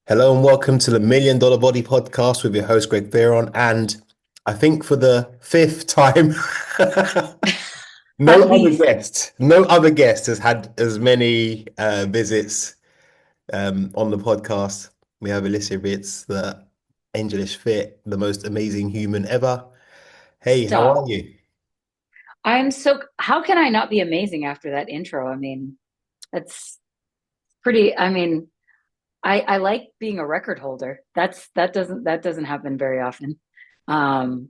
Hello and welcome to the $1 Million Body Podcast with your host Greg Fearon. And I think for the fifth time, At least. no other guest has had as many visits on the podcast. We have Alicia Reitz, the Angelish Fit, the most amazing human ever. Hey, how are Stop. you? How can I not be amazing after that intro? I mean, that's pretty, I like being a record holder. That doesn't happen very often. Um,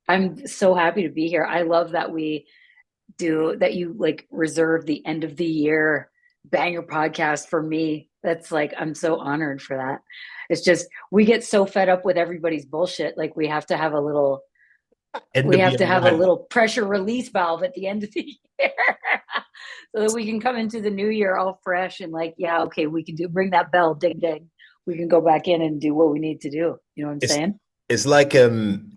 I'm so happy to be here. I love that you like reserve the end of the year banger podcast for me. That's like, I'm so honored for that. It's just, we get so fed up with everybody's bullshit. Like End we of have year to have a live. little pressure release valve at the end of the year so that we can come into the new year all fresh and like, yeah, okay, we can bring that bell, ding ding. We can go back in and do what we need to do. You know what I'm It's saying? it's like in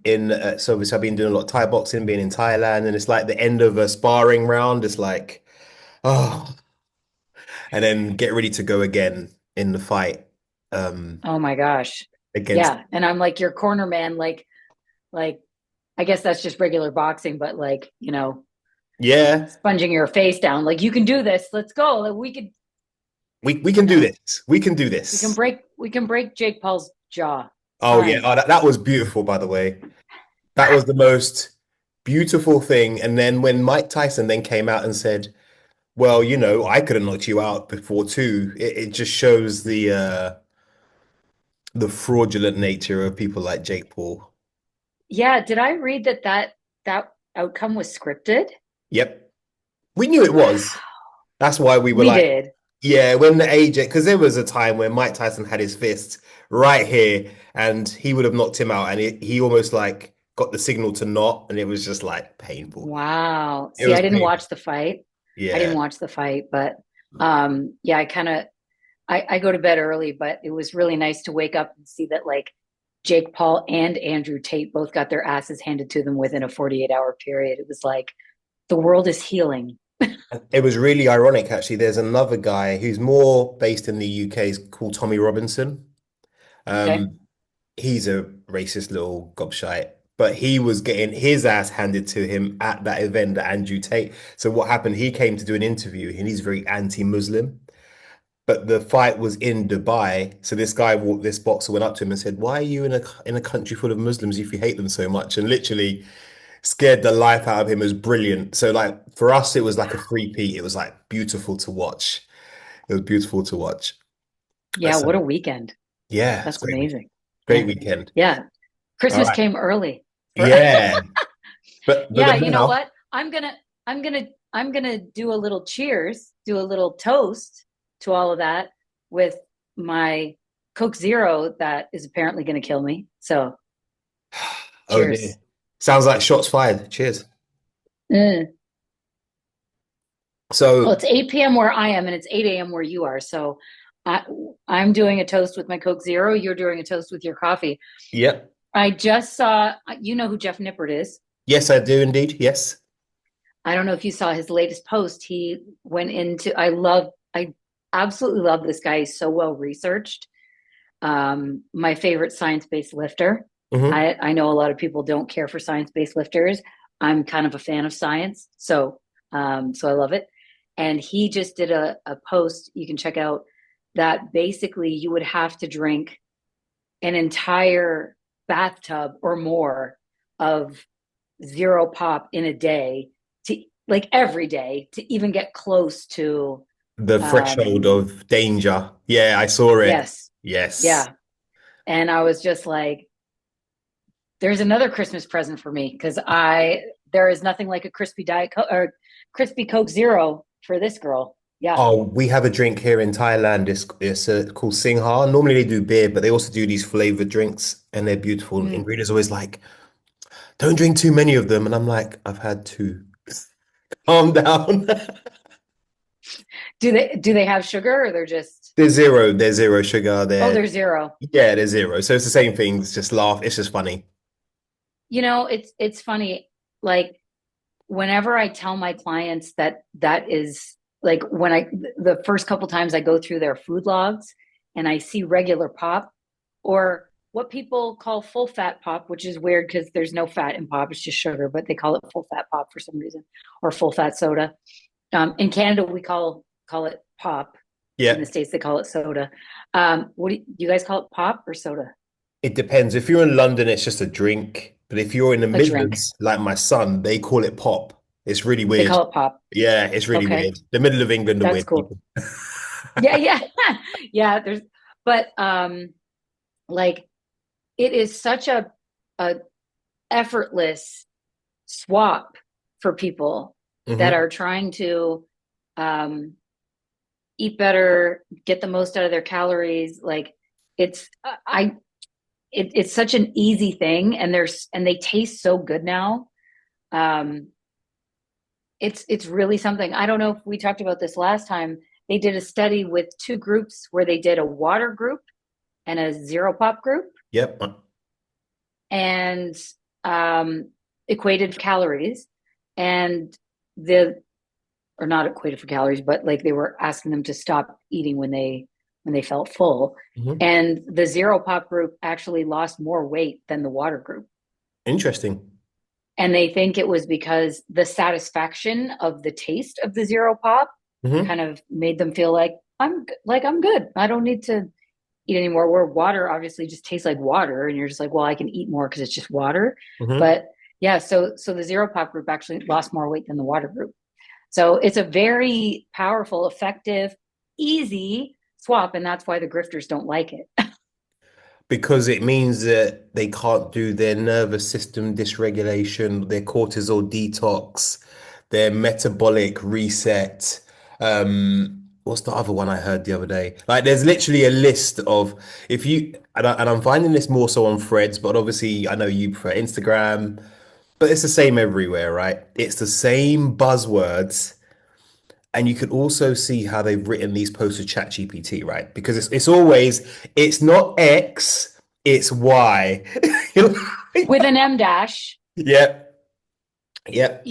so obviously I've been doing a lot of Thai boxing, being in Thailand, and it's like the end of a sparring round. It's like, oh, and then get ready to go again in the fight um Oh my gosh. against. Yeah. And I'm like your corner man, like, I guess that's just regular boxing, but like, Yeah, sponging your face down. Like, you can do this. Let's go. Like, we could, we can you do know, this. We can do we can this. break Jake Paul's jaw. It's Oh yeah, fine. oh, that was beautiful, by the way. That was the most beautiful thing. And then when Mike Tyson then came out and said, well, I could have knocked you out before too, it just shows the fraudulent nature of people like Jake Paul. Yeah. Did I read that outcome was scripted? Yep. We knew it was. Wow. That's why we were We like, did. yeah, when the agent, because there was a time when Mike Tyson had his fist right here and he would have knocked him out and he almost like got the signal to not, and it was just like painful. Wow. It See, was I didn't painful. watch the fight. I didn't Yeah. watch the fight, but yeah, I go to bed early, but it was really nice to wake up and see that like Jake Paul and Andrew Tate both got their asses handed to them within a 48-hour period. It was like the world is healing. It was really ironic, actually. There's another guy who's more based in the UK, he's called Tommy Robinson. Okay. Um, he's a racist little gobshite, but he was getting his ass handed to him at that event at Andrew Tate. So what happened? He came to do an interview and he's very anti-Muslim. But the fight was in Dubai. So this boxer went up to him and said, "Why are you in a country full of Muslims if you hate them so much?" And literally scared the life out of him. It was brilliant. So like for us, it was like a three-peat. It was like beautiful to watch. It was beautiful to watch. Yeah, So what a weekend. yeah, it's That's great weekend. amazing. Great Yeah. weekend. Yeah. All Christmas right. came early. For Yeah. But Yeah, you know now, what? I'm gonna do a little cheers, do a little toast to all of that with my Coke Zero that is apparently gonna kill me. So oh dear. cheers. Sounds like shots fired. Cheers. Mm. Well, So it's 8 p.m. where I am and it's 8 a.m. where you are. So I, I'm doing a toast with my Coke Zero. You're doing a toast with your coffee. yep. I just saw, you know who Jeff Nippert is. Yes, I do indeed. Yes. I don't know if you saw his latest post. He went into, I absolutely love this guy. He's so well researched. My favorite science-based lifter. Hmm. I know a lot of people don't care for science-based lifters. I'm kind of a fan of science, so I love it. And he just did a post you can check out that basically you would have to drink an entire bathtub or more of zero pop in a day to like every day to even get close to The threshold um of danger. Yeah, I saw it. yes. Yes. Yeah. And I was just like, there's another Christmas present for me because I there is nothing like a crispy diet or crispy Coke Zero for this girl. Yeah. Oh, we have a drink here in Thailand. It's called Singha. Normally they do beer, but they also do these flavored drinks, and they're beautiful. And Mm. ingredients always like, don't drink too many of them. And I'm like, I've had two. Calm down. Do they have sugar or they're just There's zero. There's zero sugar oh there. they're zero. Yeah, there's zero. So it's the same thing. It's just laugh. It's just funny. It's funny. Like whenever I tell my clients that is like when I the first couple times I go through their food logs and I see regular pop, or what people call full fat pop, which is weird because there's no fat in pop, it's just sugar, but they call it full fat pop for some reason, or full fat soda. In Canada, we call it pop. In the Yeah. States, they call it soda. What do you guys call it, pop or soda? It depends. If you're in London, it's just a drink. But if you're in the A drink. Midlands, like my son, they call it pop. It's really They weird. call it pop. Yeah, it's really Okay, weird. The middle of England are that's weird cool. people. Yeah, yeah, yeah. But like it is such a effortless swap for people that Hmm. are trying to um, eat better, get the most out of their calories. Like it's it's such an easy thing, and they taste so good now. Um, it's really something. I don't know if we talked about this last time. They did a study with two groups where they did a water group and a zero pop group, Yep. and um, equated calories, and the or not equated for calories, but like they were asking them to stop eating when they felt full. Hmm. And the zero pop group actually lost more weight than the water group. Interesting. And they think it was because the satisfaction of the taste of the zero pop Hmm. kind of made them feel I'm good. I don't need to eat anymore. Where water obviously just tastes like water, and you're just like, well, I can eat more because it's just water. Hmm. But yeah, so the zero pop group actually lost more weight than the water group. So it's a very powerful, effective, easy swap, and that's why the grifters don't like it. Because it means that they can't do their nervous system dysregulation, their cortisol detox, their metabolic reset. What's the other one I heard the other day? Like, there's literally a list of if you and I'm finding this more so on threads, but obviously I know you prefer Instagram, but it's the same everywhere, right? It's the same buzzwords. And you can also see how they've written these posts with ChatGPT, right? Because it's always it's not X, it's Y. You're With like, an M dash. yep, yep.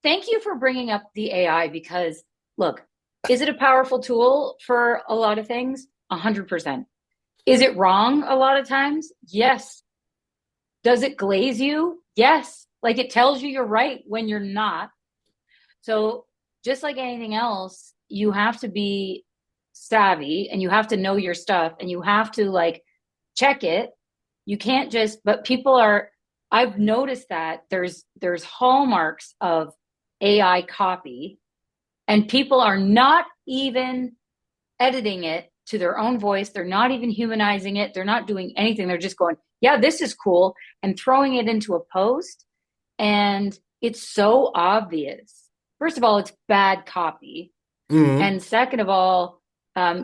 Thank you for bringing up the AI because look, is it a powerful tool for a lot of things? 100%. Is it wrong a lot of times? Yes. Does it glaze you? Yes. Like it tells you you're right when you're not. So, just like anything else, you have to be savvy and you have to know your stuff and you have to like check it. You can't just, but people are, I've noticed that there's hallmarks of AI copy, and people are not even editing it to their own voice. They're not even humanizing it. They're not doing anything. They're just going, yeah, this is cool, and throwing it into a post. And it's so obvious. First of all, it's bad copy. Mm. And second of all,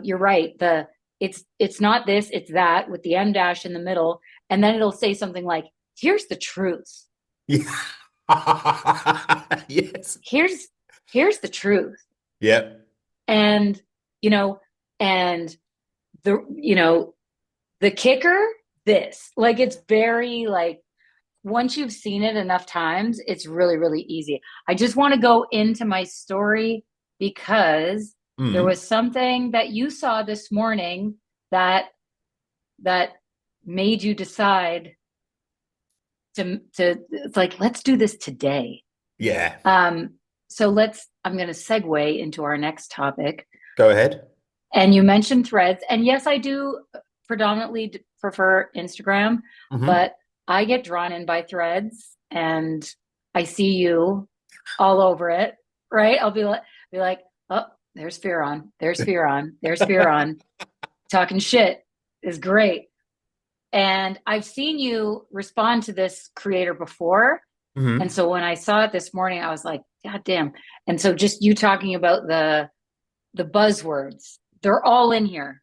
you're right. It's not this, it's that with the M dash in the middle. And then it'll say something like, here's the truth. Yeah. Yes. Here's here's the truth. Yep. And you know, and the the kicker, this. Like it's very like once you've seen it enough times, it's really, really easy. I just want to go into my story because there Mm. was something that you saw this morning that that made you decide to it's like let's do this today. Yeah. Um, so I'm going to segue into our next topic. Go ahead. And you mentioned threads, and yes, I do predominantly prefer Instagram, Hmm. but I get drawn in by threads, and I see you all over it, right? Be like, oh, there's Fearon, there's Fearon, there's Fearon, talking shit is great. And I've seen you respond to this creator before, and Hmm. so when I saw it this morning, I was like, God damn! And so just you talking about the buzzwords, they're all in here.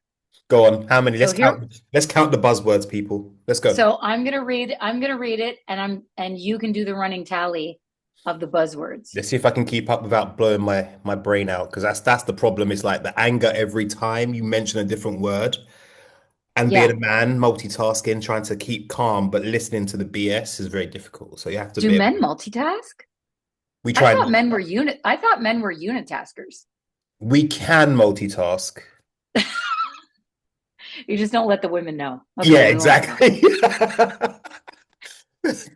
Go on. How many? So here, Let's count the buzzwords, people. Let's go. so I'm gonna read it, and you can do the running tally of the buzzwords. Let's see if I can keep up without blowing my brain out. Because that's the problem. It's like the anger every time you mention a different word. And being a Yeah. man, multitasking, trying to keep calm, but listening to the BS is very difficult. So you have to Do be. men multitask? We try not. I thought men were unitaskers. We can multitask. You just don't let the women know. Okay, Yeah, we won't know. exactly.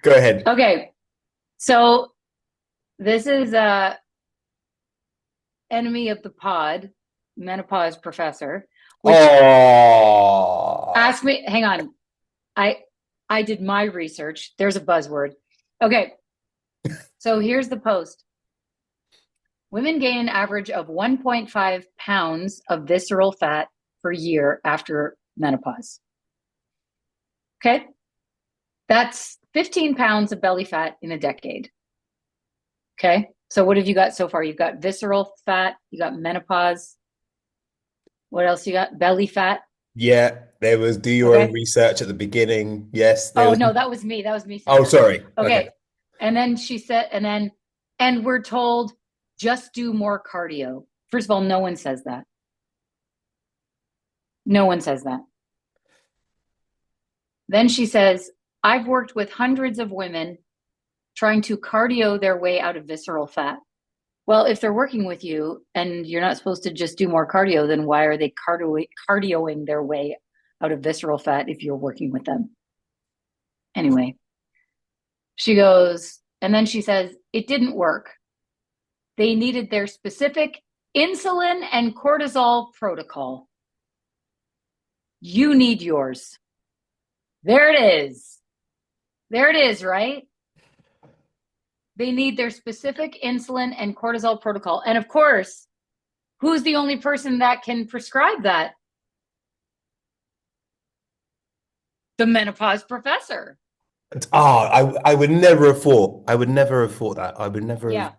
Go ahead. Okay, so this is a enemy of the pod, menopause professor, which Oh, asked me, hang on, I I did my research. There's a buzzword. Okay, so here's the post. Women gain an average of 1.5 pounds of visceral fat per year after menopause. Okay, that's 15 pounds of belly fat in a decade. Okay, so what have you got so far? You've got visceral fat, you got menopause. What else you got? Belly fat. yeah. There was do your own Okay. research at the beginning. Yes, there Oh was. no, that was me. That was me saying Oh, that. sorry. Okay. Okay. And then she said, and we're told just do more cardio. First of all, no one says that. No one says that. Then she says, I've worked with hundreds of women trying to cardio their way out of visceral fat. Well, if they're working with you and you're not supposed to just do more cardio, then why are they cardioing their way out of visceral fat if you're working with them? Anyway, she goes, and then she says, it didn't work. They needed their specific insulin and cortisol protocol. You need yours. There it is. There it is, right? They need their specific insulin and cortisol protocol. And of course, who's the only person that can prescribe that? The menopause professor. I would never have thought. I would never have thought that. I would never have. Yeah.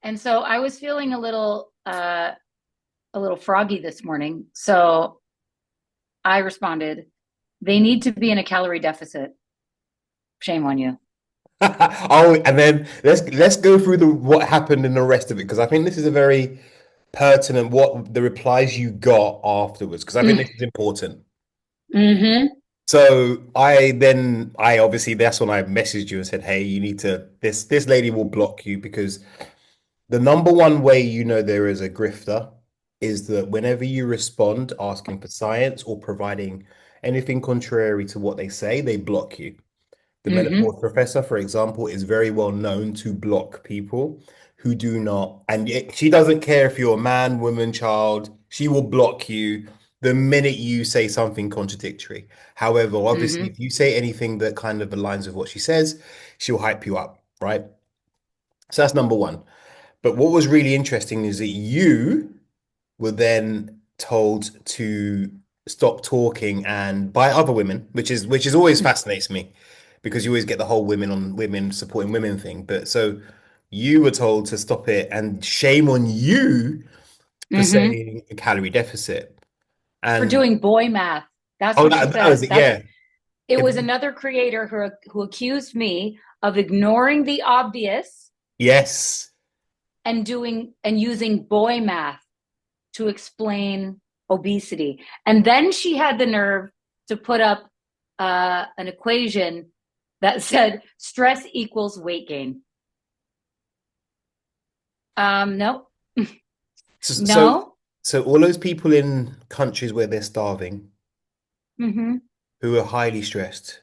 And so I was feeling a little froggy this morning. So I responded, they need to be in a calorie deficit. Shame on you. Oh, and then let's go through the what happened in the rest of it because I think this is a very pertinent what the replies you got afterwards because I think Mm, this is important. mm-hmm. So I obviously that's when I messaged you and said, hey, you need to this lady will block you because the number one way you know there is a grifter is that whenever you respond asking for science or providing anything contrary to what they say, they block you. The Mm-hmm. menopause professor, for example, is very well known to block people who do not, and she doesn't care if you're a man, woman, child, she will block you the minute you say something contradictory. However, obviously, Mm-hmm. if you say anything that kind of aligns with what she says, she'll hype you up, right? So that's number one. But what was really interesting is that you were then told to stop talking and by other women, which is always fascinates me because you always get the whole women on women supporting women thing. But so you were told to stop it, and shame on you for Mm-hmm. saying a calorie deficit. For And doing boy math. That's oh, what she that was said. it, yeah. It If- was another creator who accused me of ignoring the obvious yes. and using boy math to explain obesity. And then she had the nerve to put up an equation that said stress equals weight gain. No, So, so no. so all those people in countries where they're starving, Mm-hmm. who are highly stressed,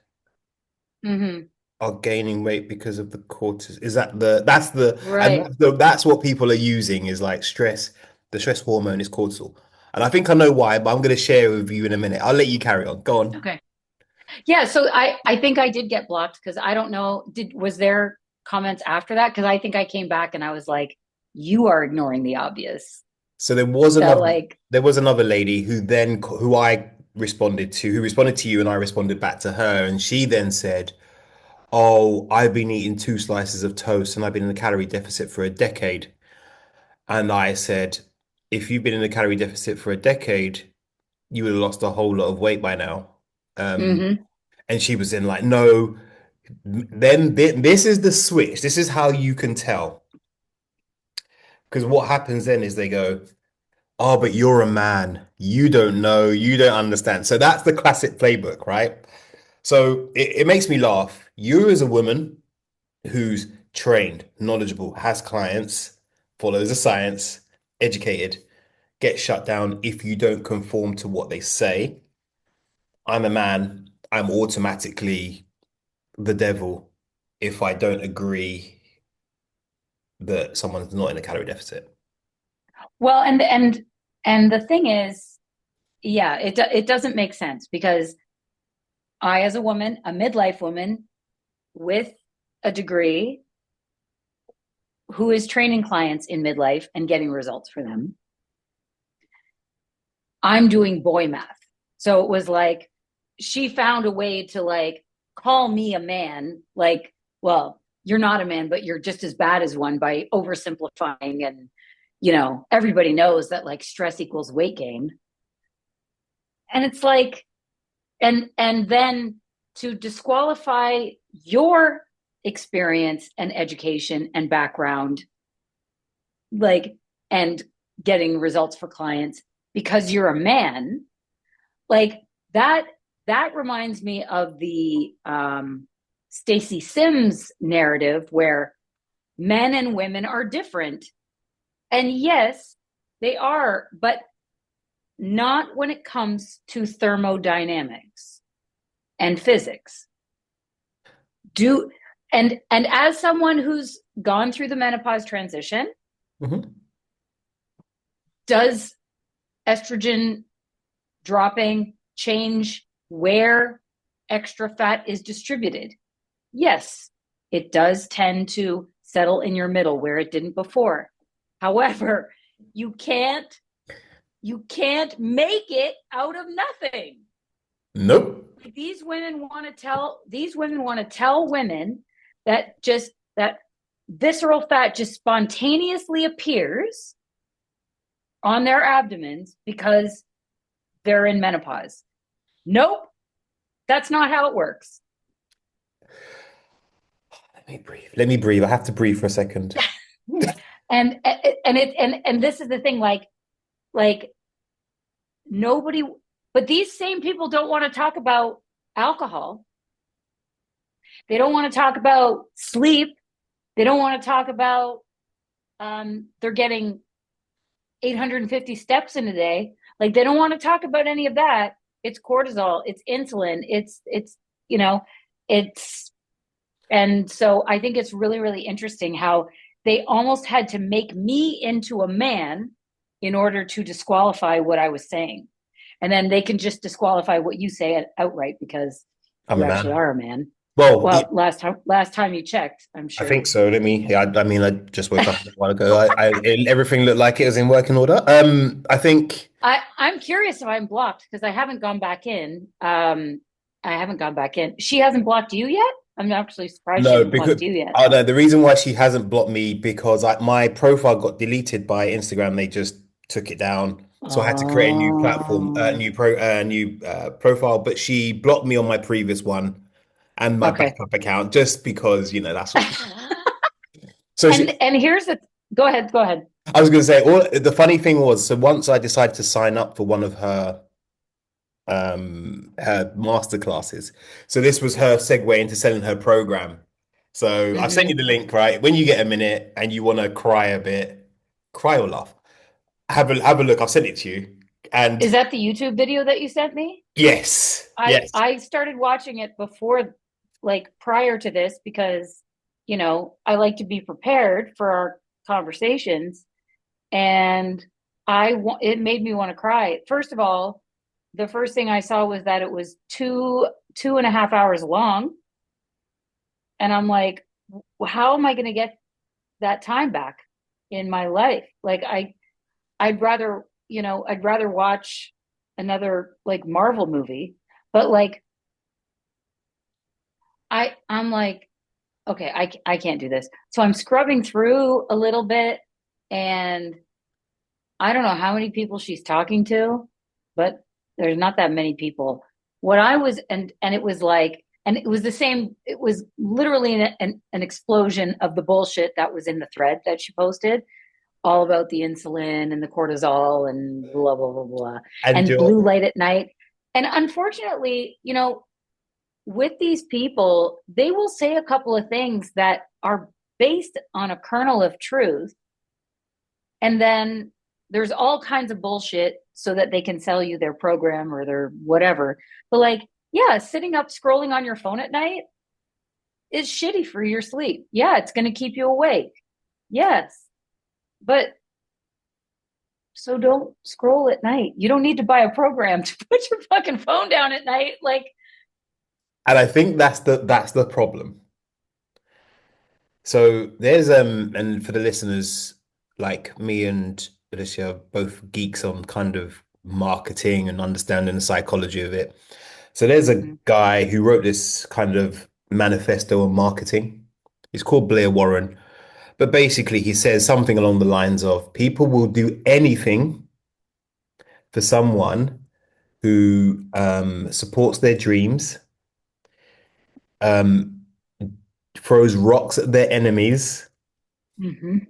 Mm-hmm. are gaining weight because of the cortisol. Is that the that's the and Right. that's what people are using is like stress. The stress hormone is cortisol. And I think I know why, but I'm going to share with you in a minute. I'll let you carry on. Go on. Okay. Yeah. So I think I did get blocked because I don't know. Was there comments after that? Because I think I came back and I was like, you are ignoring the obvious. So there was That another like, there was another lady who I responded to, who responded to you and I responded back to her, and she then said, "Oh, I've been eating two slices of toast and I've been in a calorie deficit for a decade." And I said, "If you've been in a calorie deficit for a decade, you would have lost a whole lot of weight by now." Um, mm-hmm, and she was in like, no, then this is the switch. This is how you can tell. Because what happens then is they go, oh, but you're a man. You don't know. You don't understand. So that's the classic playbook, right? So it makes me laugh. You as a woman who's trained, knowledgeable, has clients, follows the science, educated, get shut down if you don't conform to what they say. I'm a man, I'm automatically the devil if I don't agree that someone's not in a calorie deficit. Well, and the thing is, yeah, it doesn't make sense because I, as a woman, a midlife woman with a degree who is training clients in midlife and getting results for them, I'm doing boy math. So it was like she found a way to like call me a man, like, well, you're not a man, but you're just as bad as one by oversimplifying. And, everybody knows that like stress equals weight gain. And it's like, and then to disqualify your experience and education and background, like, and getting results for clients because you're a man, like that reminds me of the Stacey Sims narrative where men and women are different. And yes, they are, but not when it comes to thermodynamics and physics. Do and as someone who's gone through the menopause transition, Mhm. does estrogen dropping change where extra fat is distributed? Yes, it does tend to settle in your middle where it didn't before. However, you can't you can't make it out of nothing. Nope. These women want to tell women that just that visceral fat just spontaneously appears on their abdomens because they're in menopause. Nope, that's not how it works. Let me breathe. Let me breathe. I have to breathe for a second. And this is the thing, like nobody, but these same people don't want to talk about alcohol. They don't want to talk about sleep. They don't want to talk about they're getting 850 steps in a day. Like they don't want to talk about any of that. It's cortisol, it's insulin, it's you know, it's and so I think it's really, really interesting how they almost had to make me into a man in order to disqualify what I was saying. And then they can just disqualify what you say outright because I'm you a actually man. are a man. Well, Well, last time you checked, I'm I sure. think so. Let me. Yeah, I mean, I just woke up a while ago. Everything looked like it was in working order. I think I'm curious if I'm blocked because I haven't gone back in. I haven't gone back in. She hasn't blocked you yet? I'm actually surprised she no, hasn't because blocked you yet. oh no, the reason why she hasn't blocked me because my profile got deleted by Instagram. They just took it down, so I had to create a new platform, Oh, new profile. But she blocked me on my previous one and my okay. backup account just because that's what she. So she, And here's the go ahead, go ahead. I was going to say, the funny thing was, so once I decided to sign up for one of her master classes, so this was her segue into selling her program. So I've sent you Hmm. the link, right? When you get a minute and you want to cry a bit, cry or laugh, have a look. I've sent it to you, Is and that the YouTube video that you sent me? yes, I yes, I started watching it before, like prior to this, because I like to be prepared for our conversations, and it made me want to cry. First of all, the first thing I saw was that it was two and a half hours long, and I'm like, how am I going to get that time back in my life? Like I'd rather watch another like Marvel movie, but like I'm like, okay, I can't do this. So I'm scrubbing through a little bit, and I don't know how many people she's talking to, but there's not that many people. What I was and it was like and it was the same, it was literally an explosion of the bullshit that was in the thread that she posted, all about the insulin and the cortisol and blah blah blah blah and and blue you're light at night. And unfortunately, with these people, they will say a couple of things that are based on a kernel of truth. And then there's all kinds of bullshit so that they can sell you their program or their whatever. But like, yeah, sitting up scrolling on your phone at night is shitty for your sleep. Yeah, it's going to keep you awake. Yes. But so don't scroll at night. You don't need to buy a program to put your fucking phone down at night. Like, And I think that's the problem. So there's and for the listeners, like me and Alicia are both geeks on kind of marketing and understanding the psychology of it. So there's a mhm, guy who wrote this kind of manifesto on marketing. He's called Blair Warren. But basically he says something along the lines of people will do anything for someone who supports their dreams, um, throws rocks at their enemies, mhm,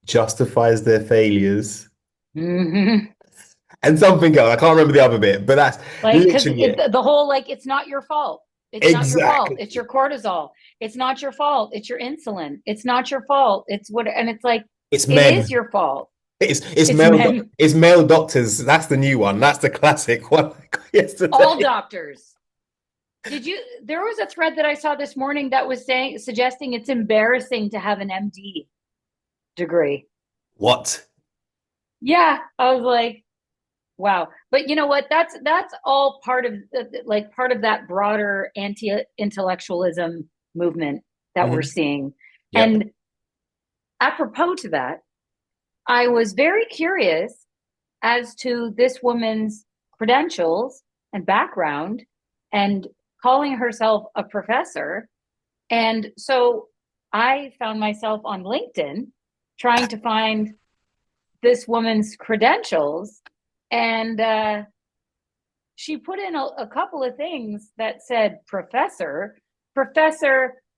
justifies their failures, mhm. and something else. I can't remember the other bit, but that's Like, because literally it. the whole like, it's not your fault. It's not your fault. Exactly. It's your cortisol. It's not your fault. It's your insulin. It's not your fault. It's what, and it's like, It's it is men. your fault. It's It's male. men, It's male doctors. That's the new one. That's the classic one I got all yesterday. doctors. Did you? There was a thread that I saw this morning that was saying, suggesting it's embarrassing to have an MD degree. What? Yeah, I was like, wow. But you know what? That's all part of like part of that broader anti-intellectualism movement that we're Mhm. seeing. Yep. And apropos to that, I was very curious as to this woman's credentials and background and calling herself a professor. And so I found myself on LinkedIn trying to find this woman's credentials. And she put in a couple of things that said professor,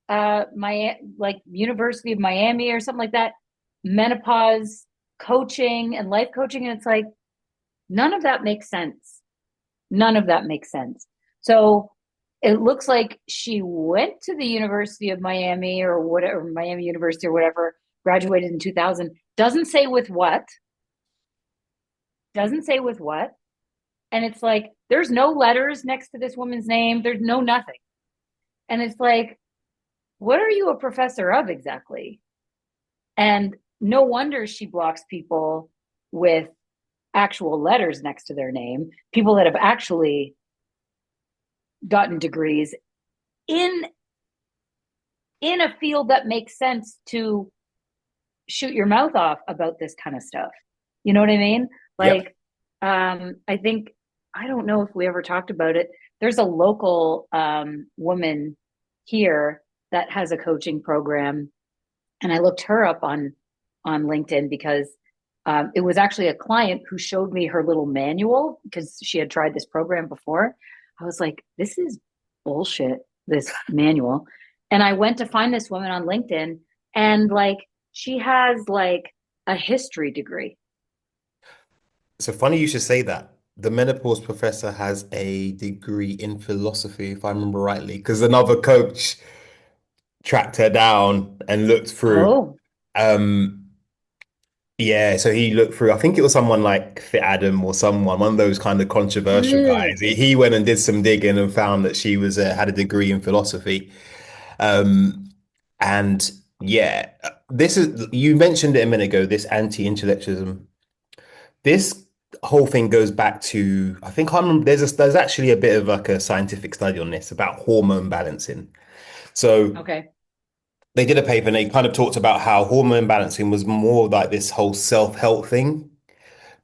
my like University of Miami or something like that, menopause coaching and life coaching. And it's like, none of that makes sense. None of that makes sense. So it looks like she went to the University of Miami or whatever, Miami University or whatever, graduated in 2000. Doesn't say with what, doesn't say with what. And it's like, there's no letters next to this woman's name. There's no nothing. And it's like, what are you a professor of exactly? And no wonder she blocks people with actual letters next to their name, people that have actually gotten degrees in a field that makes sense to shoot your mouth off about this kind of stuff. You know what I mean? Yep. Like, I think, I don't know if we ever talked about it. There's a local woman here that has a coaching program, and I looked her up on LinkedIn because it was actually a client who showed me her little manual because she had tried this program before. I was like, this is bullshit, this manual. And I went to find this woman on LinkedIn, and like, she has like a history degree. So funny you should say that. The menopause professor has a degree in philosophy, if I remember rightly, because another coach tracked her down and looked through. Oh, Um, yeah, so he looked through. I think it was someone like Fit Adam or someone, one of those kind of controversial ugh. guys. He went and did some digging and found that she was had a degree in philosophy. Um, and yeah, this is you mentioned it a minute ago. This anti-intellectualism. This whole thing goes back to I think I remember there's actually a bit of like a scientific study on this about hormone balancing. So Okay. they did a paper and they kind of talked about how hormone balancing was more like this whole self-help thing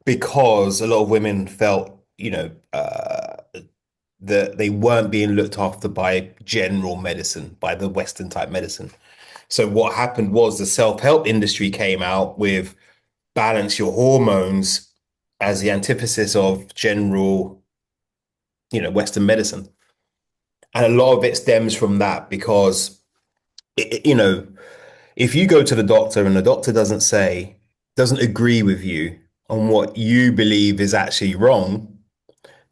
because a lot of women felt, that they weren't being looked after by general medicine, by the Western type medicine. So what happened was the self-help industry came out with balance your hormones as the antithesis of general, Western medicine. And a lot of it stems from that because, if you go to the doctor and the doctor doesn't agree with you on what you believe is actually wrong,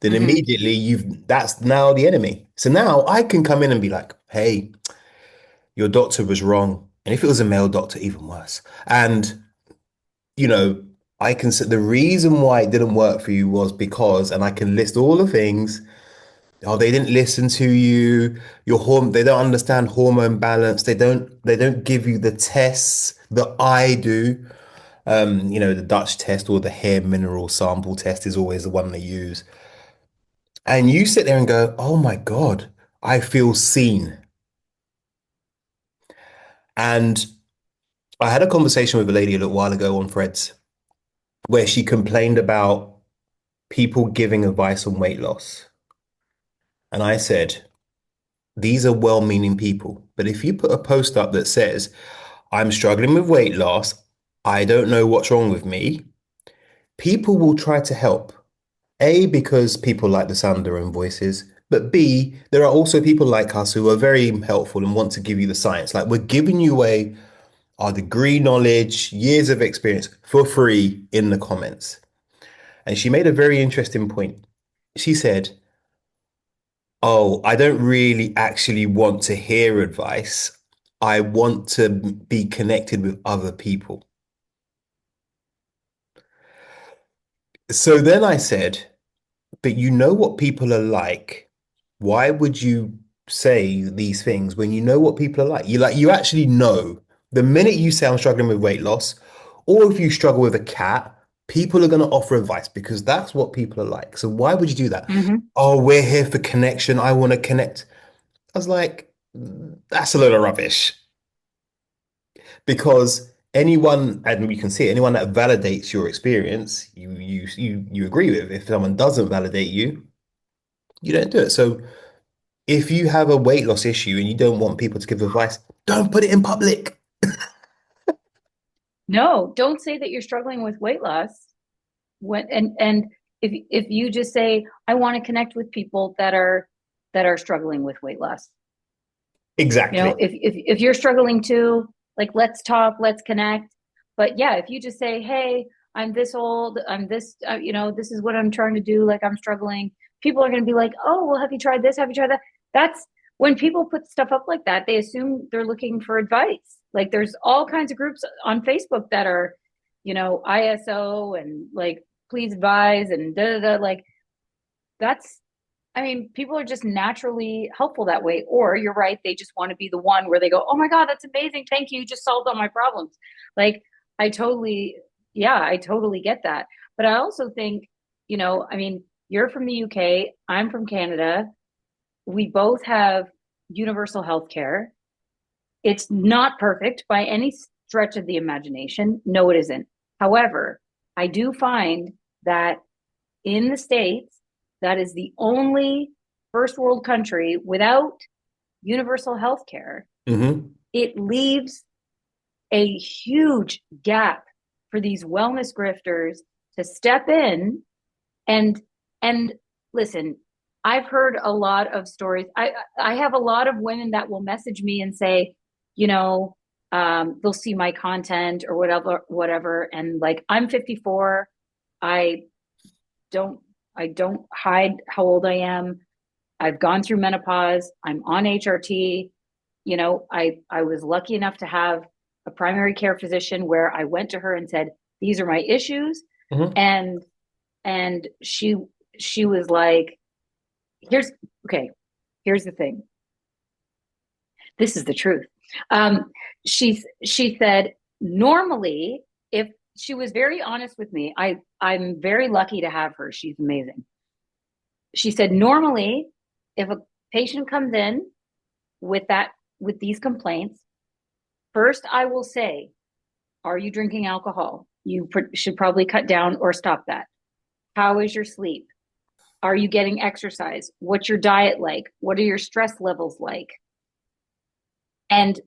then Mm-hmm. immediately that's now the enemy. So now I can come in and be like, hey, your doctor was wrong. And if it was a male doctor, even worse. And, you know, I can say the reason why it didn't work for you was because, and I can list all the things. Oh, they didn't listen to you. They don't understand hormone balance. They don't give you the tests that I do. The Dutch test or the hair mineral sample test is always the one they use. And you sit there and go, "Oh my God, I feel seen." And I had a conversation with a lady a little while ago on Threads where she complained about people giving advice on weight loss. And I said, these are well-meaning people. But if you put a post up that says, I'm struggling with weight loss, I don't know what's wrong with me, people will try to help. A, because people like the sound of their own voices. But B, there are also people like us who are very helpful and want to give you the science. Like we're giving you away our degree knowledge, years of experience for free in the comments. And she made a very interesting point. She said, oh, I don't really actually want to hear advice. I want to be connected with other people. So then I said, but you know what people are like. Why would you say these things when you know what people are like? You actually know the minute you say I'm struggling with weight loss, or if you struggle with a cat, people are going to offer advice because that's what people are like. So why would you do that? Hmm. Oh, we're here for connection. I want to connect. I was like, that's a load of rubbish because anyone, and you can see it, anyone that validates your experience, you agree with. If someone doesn't validate you, you don't do it. So if you have a weight loss issue and you don't want people to give advice, don't put it in public. No, don't say that you're struggling with weight loss and if you just say, I want to connect with people that are struggling with weight loss. You know, Exactly. if you're struggling too, like let's talk, let's connect. But yeah, if you just say, "Hey, I'm this old, I'm this, this is what I'm trying to do, like I'm struggling." People are going to be like, "Oh, well, have you tried this? Have you tried that?" That's when people put stuff up like that, they assume they're looking for advice. Like there's all kinds of groups on Facebook that are, ISO and like please advise and da da da. Like that's I mean, people are just naturally helpful that way. Or you're right, they just want to be the one where they go, "Oh my God, that's amazing. Thank you. You just solved all my problems." Like, I totally, yeah, I totally get that. But I also think, I mean, you're from the UK, I'm from Canada. We both have universal health care. It's not perfect by any stretch of the imagination. No, it isn't. However, I do find that in the States, that is the only first world country without universal health care. Hmm. It leaves a huge gap for these wellness grifters to step in and and listen. I've heard a lot of stories. I have a lot of women that will message me and say, you know, they'll see my content or whatever, and like I'm 54. I don't I don't hide how old I am. I've gone through menopause. I'm on HRT. I was lucky enough to have a primary care physician where I went to her and said, "These are my issues." Hmm. And she was like, "Here's okay, here's the thing. This is the truth." Um, she said, normally, if she was very honest with me, I'm very lucky to have her. She's amazing. She said, normally, if a patient comes in with these complaints, first I will say, are you drinking alcohol? You should probably cut down or stop that. How is your sleep? Are you getting exercise? What's your diet like? What are your stress levels like? And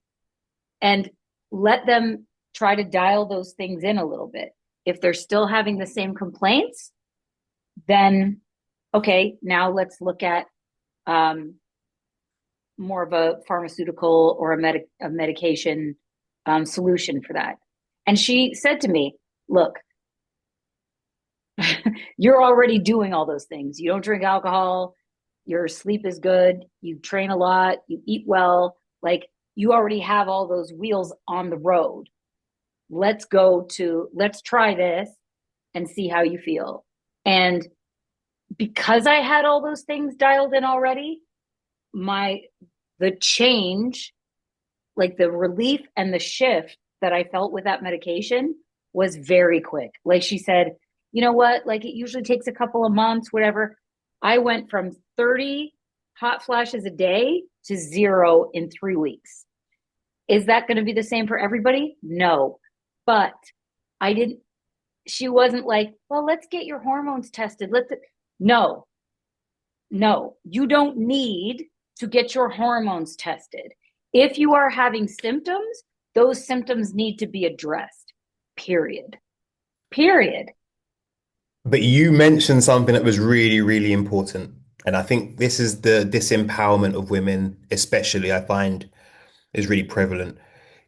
and let them try to dial those things in a little bit. If they're still having the same complaints, then okay, now let's look at um, more of a pharmaceutical or a medication solution for that. And she said to me, "Look, you're already doing all those things. You don't drink alcohol, your sleep is good, you train a lot, you eat well, like you already have all those wheels on the road. Let's try this. and see how you feel. And because I had all those things dialed in already, my the change, like the relief and the shift that I felt with that medication was very quick. Like she said, you know what? Like it usually takes a couple of months, whatever. I went from 30 hot flashes a day to 0 in 3 weeks. Is that going to be the same for everybody? No. But I didn't, she wasn't like, well, let's get your hormones tested. No, no, you don't need to get your hormones tested. If you are having symptoms, those symptoms need to be addressed. Period. Period. But you mentioned something that was really, really important. And I think this is the disempowerment of women, especially, I find is really prevalent.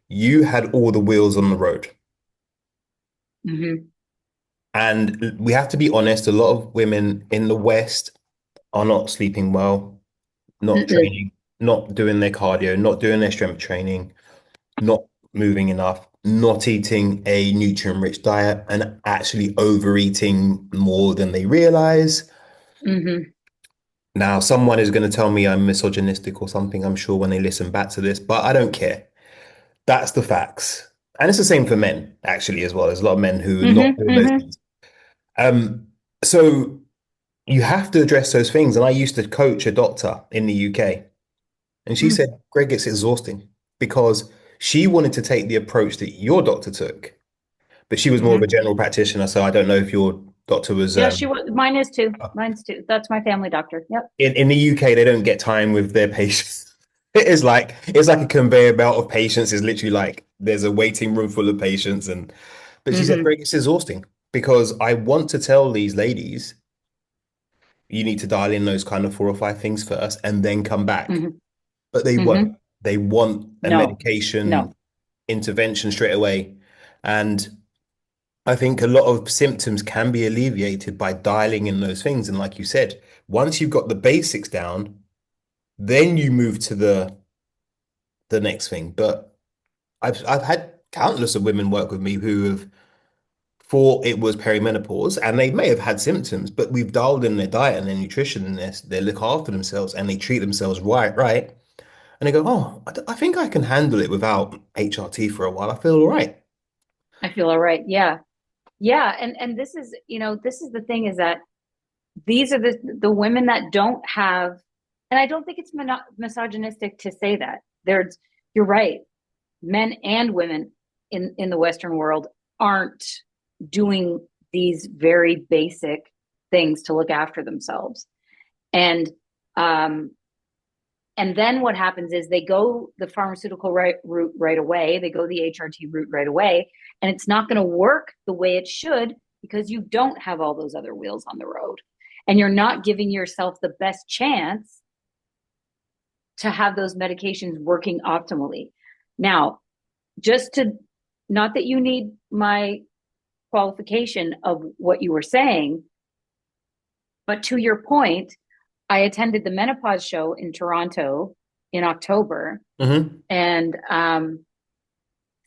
You had all the wheels on the road. Mm-hmm. And we have to be honest, a lot of women in the West are not sleeping well, not Mm-mm. training, not doing their cardio, not doing their strength training, not moving enough, not eating a nutrient-rich diet, and actually overeating more than they realize. Mm-hmm. Now, someone is going to tell me I'm misogynistic or something, I'm sure, when they listen back to this, but I don't care. That's the facts. And it's the same for men, actually, as well. There's a lot of men who are not Mm-hmm. doing those Mm-hmm. things. So you have to address those things. And I used to coach a doctor in the UK, and she Mm-hmm. said, Greg, it's exhausting because she wanted to take the approach that your doctor took, but she was more of a Mm-hmm. general practitioner. So I don't know if your doctor was Yeah, she was. Mine is too. Mine's too. That's my family doctor. Yep. in the UK, they don't get time with their patients. It's like a conveyor belt of patients. It's literally like there's a waiting room full of patients. And but she said, Mm-hmm. Greg, it's exhausting because I want to tell these ladies you need to dial in those kind of 4 or 5 things first and then come back. Mm-hmm. But they won't. Mm-hmm. They want a No. medication No. intervention straight away. And I think a lot of symptoms can be alleviated by dialing in those things. And like you said, once you've got the basics down, then you move to the next thing. But I've had countless of women work with me who have thought it was perimenopause and they may have had symptoms, but we've dialed in their diet and their nutrition and they look after themselves and they treat themselves right. And they go, oh, I think I can handle it without HRT for a while. I feel all right. I feel all right. Yeah. Yeah. And this is, this is the thing is that these are the women that don't have, and I don't think it's misogynistic to say that. You're right. Men and women in the Western world aren't doing these very basic things to look after themselves. And um, and then what happens is they go the pharmaceutical route right away. They go the HRT route right away, and it's not going to work the way it should because you don't have all those other wheels on the road, and you're not giving yourself the best chance to have those medications working optimally. Now, just to not that you need my qualification of what you were saying, but to your point, I attended the Menopause show in Toronto in October, Hmm. and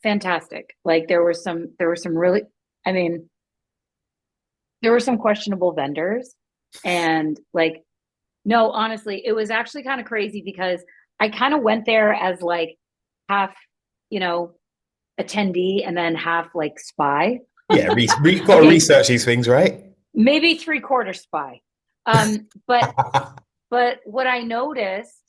fantastic. Like there were some really, I mean, there were some questionable vendors, and like no, honestly, it was actually kind of crazy because I kind of went there as like half, you know, attendee and then half like spy. Yeah, got to Okay, research these things, right? maybe three-quarter spy. But what I noticed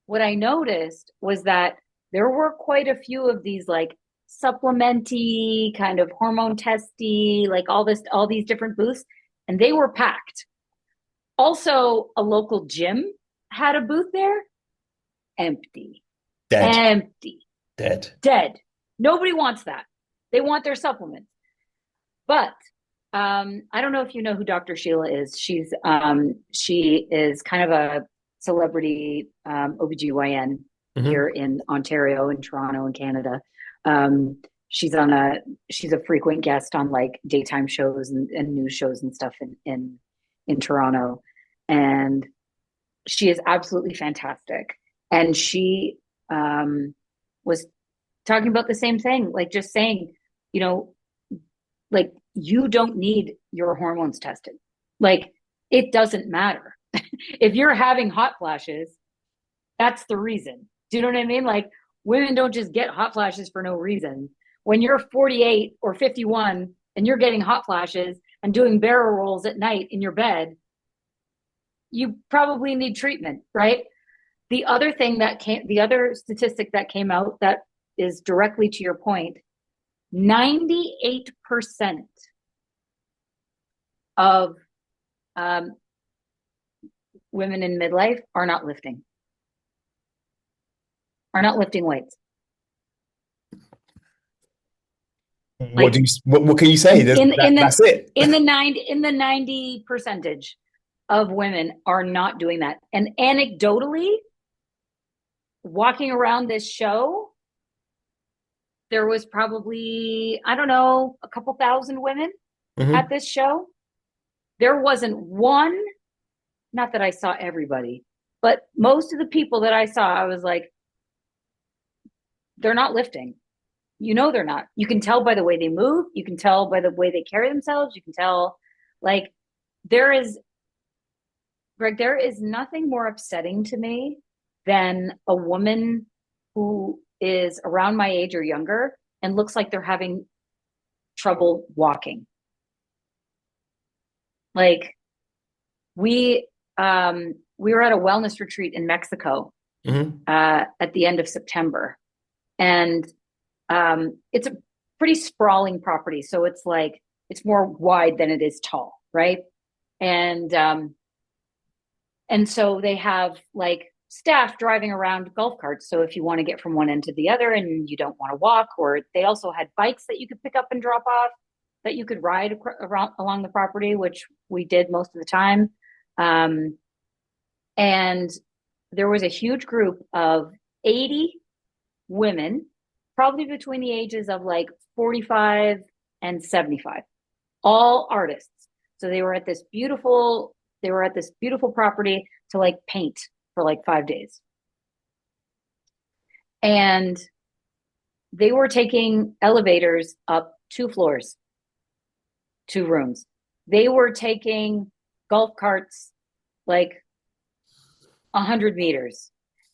was that there were quite a few of these like supplementy kind of hormone testy, like all these different booths, and they were packed. Also, a local gym had a booth there, empty, Dead, empty, dead. dead. Nobody wants that. They want their supplements. But I don't know if you know who Dr. Sheila is. She is kind of a celebrity OBGYN here Hmm. in Ontario, in Toronto, in Canada. Um, she's on a she's a frequent guest on like daytime shows and news shows and stuff in Toronto, and she is absolutely fantastic. And she was talking about the same thing, like just saying, you know, like you don't need your hormones tested. Like, it doesn't matter. If you're having hot flashes, that's the reason. Do you know what I mean? Like, women don't just get hot flashes for no reason. When you're 48 or 51 and you're getting hot flashes and doing barrel rolls at night in your bed, you probably need treatment, right? The other statistic that came out that is directly to your point, 98% of um, women in midlife are not lifting weights. What do Like, you what can you say? That's it. in the 90 percentage of women are not doing that. And anecdotally, walking around this show, there was probably, I don't know, a couple thousand women at Hmm. this show. There wasn't one, not that I saw everybody, but most of the people that I saw, I was like, they're not lifting. You know, they're not. You can tell by the way they move. You can tell by the way they carry themselves. You can tell, like, there is, Greg, there is nothing more upsetting to me than a woman who is around my age or younger and looks like they're having trouble walking. Like, we were at a wellness retreat in Mexico Hmm. at the end of September, and it's a pretty sprawling property. So it's like it's more wide than it is tall, right? And and so they have like staff driving around golf carts. So if you want to get from one end to the other and you don't want to walk, or they also had bikes that you could pick up and drop off that you could ride around along the property, which we did most of the time. Um, and there was a huge group of 80 women, probably between the ages of like 45 and 75, all artists. So they were at this beautiful property to like paint for like 5 days. And they were taking elevators up 2 floors, 2 rooms. They were taking golf carts like 100 meters.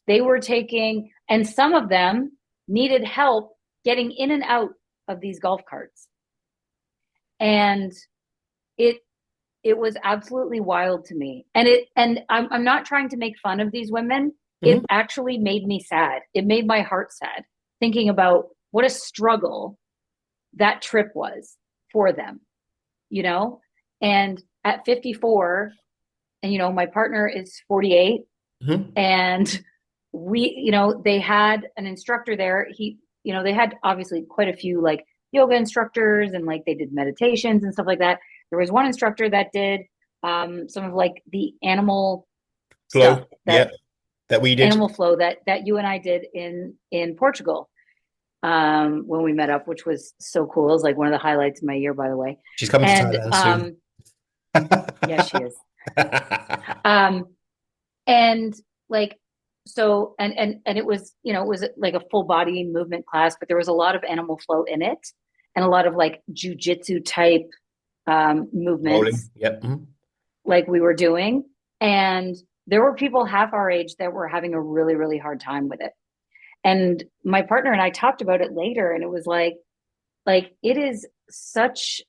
They were taking, and some of them needed help getting in and out of these golf carts. And it it was absolutely wild to me. And I'm not trying to make fun of these women. It Hmm. actually made me sad. It made my heart sad thinking about what a struggle that trip was for them, you know? And at 54, and my partner is 48, Hmm. and they had an instructor there. They had obviously quite a few like yoga instructors, and like they did meditations and stuff like that. There was one instructor that did some of like the stuff Flow. that Yeah, that we did. animal flow that you and I did in Portugal when we met up, which was so cool. It was like one of the highlights of my year, by the way. She's coming to And Thailand soon. yeah, she is. Um, and like and it was it was like a full body movement class, but there was a lot of animal flow in it and a lot of like jujitsu type Bowling. movements Yep. Mhm. like we were doing. And there were people half our age that were having a really, really hard time with it. And my partner and I talked about it later, and it was like it is such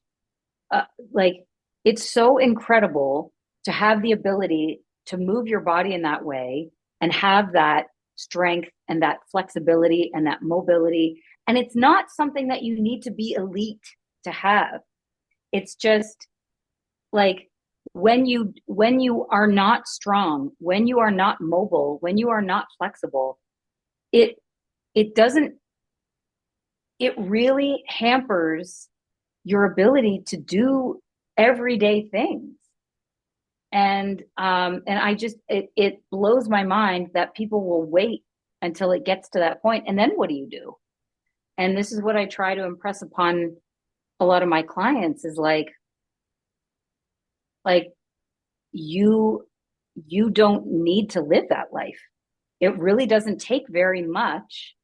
a, like it's so incredible to have the ability to move your body in that way and have that strength and that flexibility and that mobility. And it's not something that you need to be elite to have. It's just like when you are not strong, when you are not mobile, when you are not flexible, it it doesn't it really hampers your ability to do everyday things. And I just it blows my mind that people will wait until it gets to that point, and then what do you do? And this is what I try to impress upon a lot of my clients is like you you don't need to live that life. It really doesn't take very much.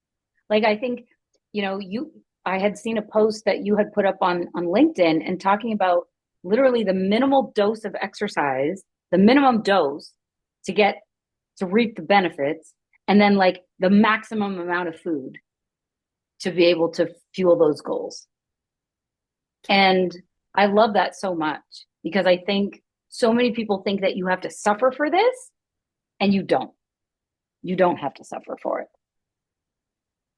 Like, I think, you I had seen a post that you had put up on LinkedIn and talking about literally the minimal dose of exercise, the minimum dose to get to reap the benefits, and then like the maximum amount of food to be able to fuel those goals. And I love that so much because I think so many people think that you have to suffer for this, and you don't. You don't have to suffer for it,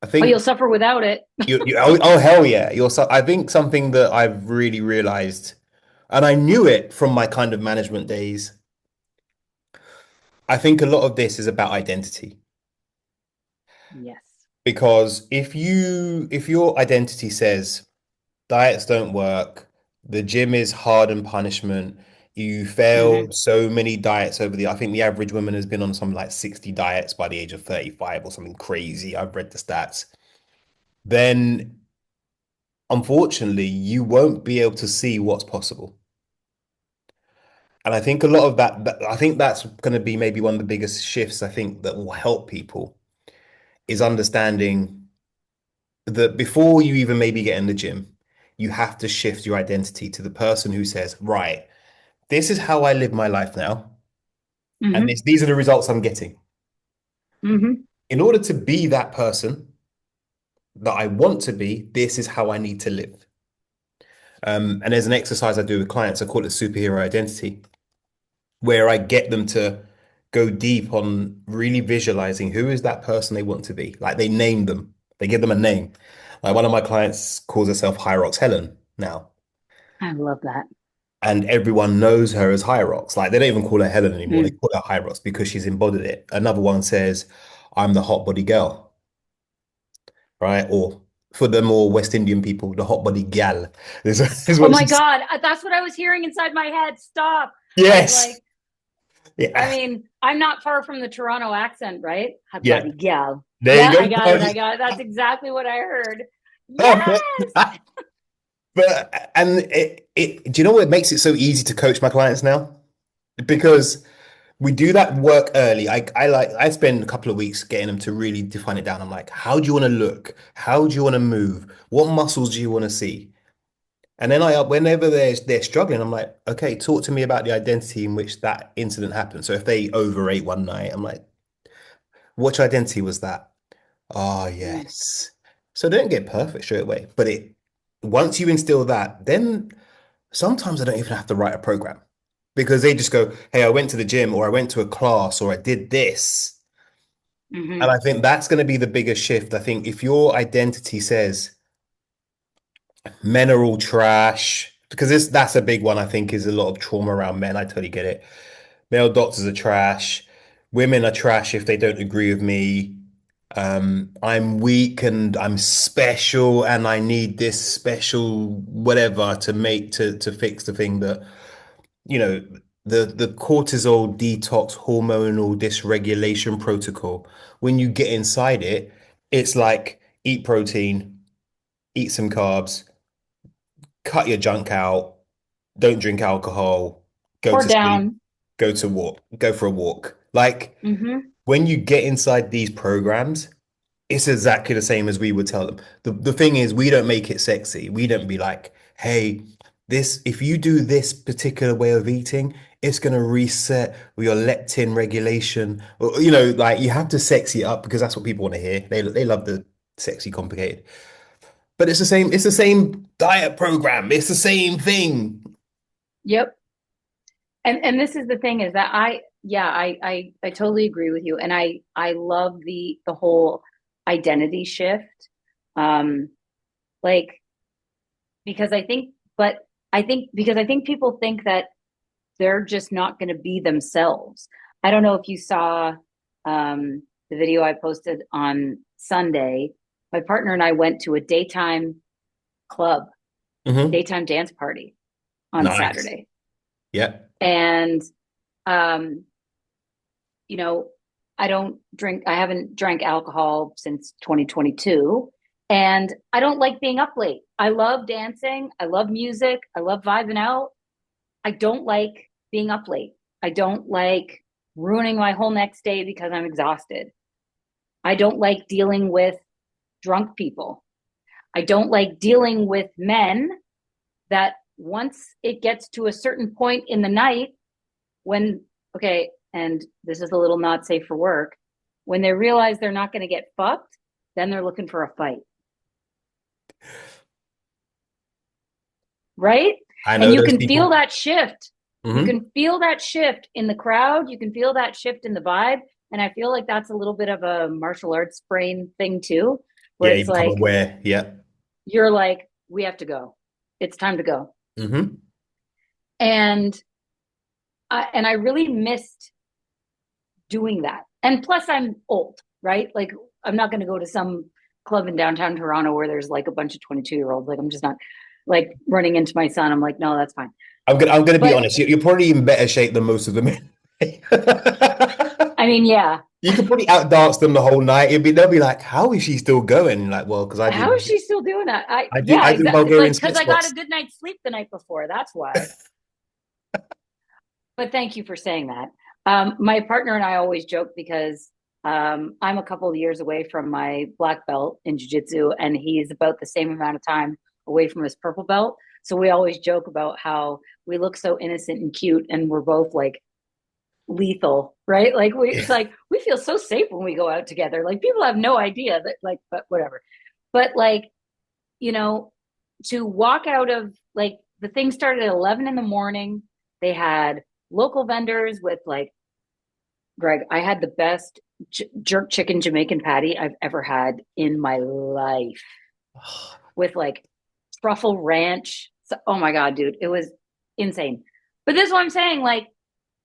I but think you'll suffer without it. oh hell yeah. I think something that I've really realized, and I knew it from my kind of management days. I think a lot of this is about identity. Yes. Because if your identity says diets don't work, the gym is hard and punishment, you Mm-hmm. failed so many diets over I think the average woman has been on something like 60 diets by the age of 35 or something crazy. I've read the stats. Then unfortunately, you won't be able to see what's possible. And I think a lot of I think that's going to be maybe one of the biggest shifts I think that will help people is understanding that before you even maybe get in the gym, you have to shift your identity to the person who says, right, this is how I live my life now, and Mm-hmm. these are the results I'm getting. Mm-hmm. In order to be that person that I want to be, this is how I need to live. And there's an exercise I do with clients, I call it superhero identity, where I get them to go deep on really visualizing who is that person they want to be. Like they name them, they give them a name. Like one of my clients calls herself Hyrox Helen now. I love that. And everyone knows her as Hyrox. Like they don't even call her Helen anymore. They Mm. call her Hyrox because she's embodied it. Another one says, I'm the hot body girl, right? Or for the more West Indian people, the hot body gal is Oh what my she's. God, that's what I was hearing inside my head. Stop. I was Yes. like, I Yeah. mean, I'm not far from the Toronto accent, right? Hot Yeah. body gal. There Yeah, you I go. got it. I got it. That's exactly what I heard. Yes. But and do you know what makes it so easy to coach my clients now? Because we do that work early. I spend a couple of weeks getting them to really define it down. I'm like, how do you want to look? How do you want to move? What muscles do you want to see? And then whenever they're struggling, I'm like, okay, talk to me about the identity in which that incident happened. So if they overate one night, I'm like, which identity was that? Oh, Mm. yes. So they don't get perfect straight away, but it once you instill that, then sometimes I don't even have to write a program because they just go, hey, I went to the gym or I went to a class or I did this. And I Mm-hmm. think that's going to be the biggest shift. I think if your identity says men are all trash, because that's a big one, I think, is a lot of trauma around men. I totally get it. Male doctors are trash. Women are trash if they don't agree with me. I'm weak and I'm special and I need this special whatever to make to fix the thing that you know, the cortisol detox hormonal dysregulation protocol, when you get inside it, it's like eat protein, eat some carbs, cut your junk out, don't drink alcohol, go Or to sleep, down. go for a walk. Like Mm-hmm. when you get inside these programs, it's exactly the same as we would tell them. The thing is, we don't make it sexy. We don't be like, hey, this if you do this particular way of eating, it's gonna reset your leptin regulation. Or, like you have to sexy it up because that's what people want to hear. They love the sexy, complicated. But it's the same diet program. It's the same thing. Yep. And this is the thing is that I totally agree with you. And I love the whole identity shift. Um, like because I think, but I think because I think people think that they're just not going to be themselves. I don't know if you saw the video I posted on Sunday. My partner and I went to a club, Hmm. daytime dance party on Nice. Saturday. Yeah. And, um, you know, I haven't drank alcohol since 2022. And I don't like being up late. I love dancing. I love music. I love vibing out. I don't like being up late. I don't like ruining my whole next day because I'm exhausted. I don't like dealing with drunk people. I don't like dealing with men that once it gets to a certain point in the night when, okay, and this is a little not safe for work, when they realize they're not going to get fucked, then they're looking for a fight. Right? I And know you those can feel people. that shift. You Hmm. can feel that shift in the crowd. You can feel that shift in the vibe. And I feel like that's a little bit of a martial arts brain thing too, where Yeah, you it's become like, aware. Yeah. you're like, we have to go. It's time to go. Hmm. And I really missed doing that. And plus, I'm old, right? Like, I'm not going to go to some club in downtown Toronto where there's like a bunch of 22-year-olds. Like, I'm just not like running into my son. I'm like, no, that's fine. I'm gonna be But honest. You're probably in better shape than most of them. I mean, yeah, You could probably outdance them the whole night. They'll be like, "How is she still going?" Like, well, because how is she still doing that? I Yeah, do exactly. It's Bulgarian like because split I got a squats. good night's sleep the night before. That's why. But thank you for saying that. My partner and I always joke because I'm a couple of years away from my black belt in jiu-jitsu, and he's about the same amount of time away from his purple belt. So we always joke about how we look so innocent and cute, and we're both like lethal, right? Like it's like we feel so safe when we go out together. Like people have no idea that, like, but whatever. But like, you know, to walk out of like the thing started at 11 in the morning. They had local vendors with like, Greg, I had the best jerk chicken Jamaican patty I've ever had in my life with like truffle ranch. So, oh my God, dude, it was insane. But this is what I'm saying. Like,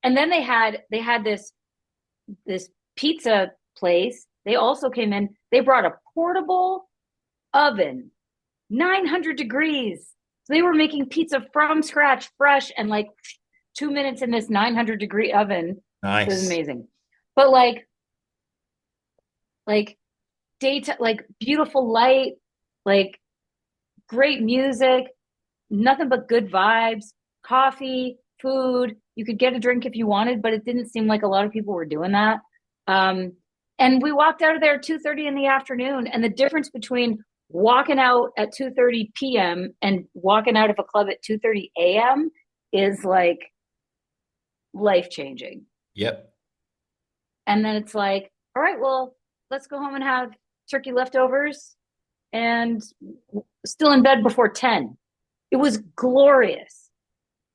and then they had this pizza place. They also came in, they brought a portable oven, 900 degrees. So they were making pizza from scratch, fresh, and like 2 minutes in this 900-degree oven. It was Nice. amazing. But like daytime, like beautiful light, like great music, nothing but good vibes, coffee, food. You could get a drink if you wanted, but it didn't seem like a lot of people were doing that. Um, and we walked out of there at 2:30 in the afternoon. And the difference between walking out at 2:30 p.m. and walking out of a club at 2:30 a.m. is like life changing. Yep. And then it's like, all right, well, let's go home and have turkey leftovers and still in bed before 10. It was glorious.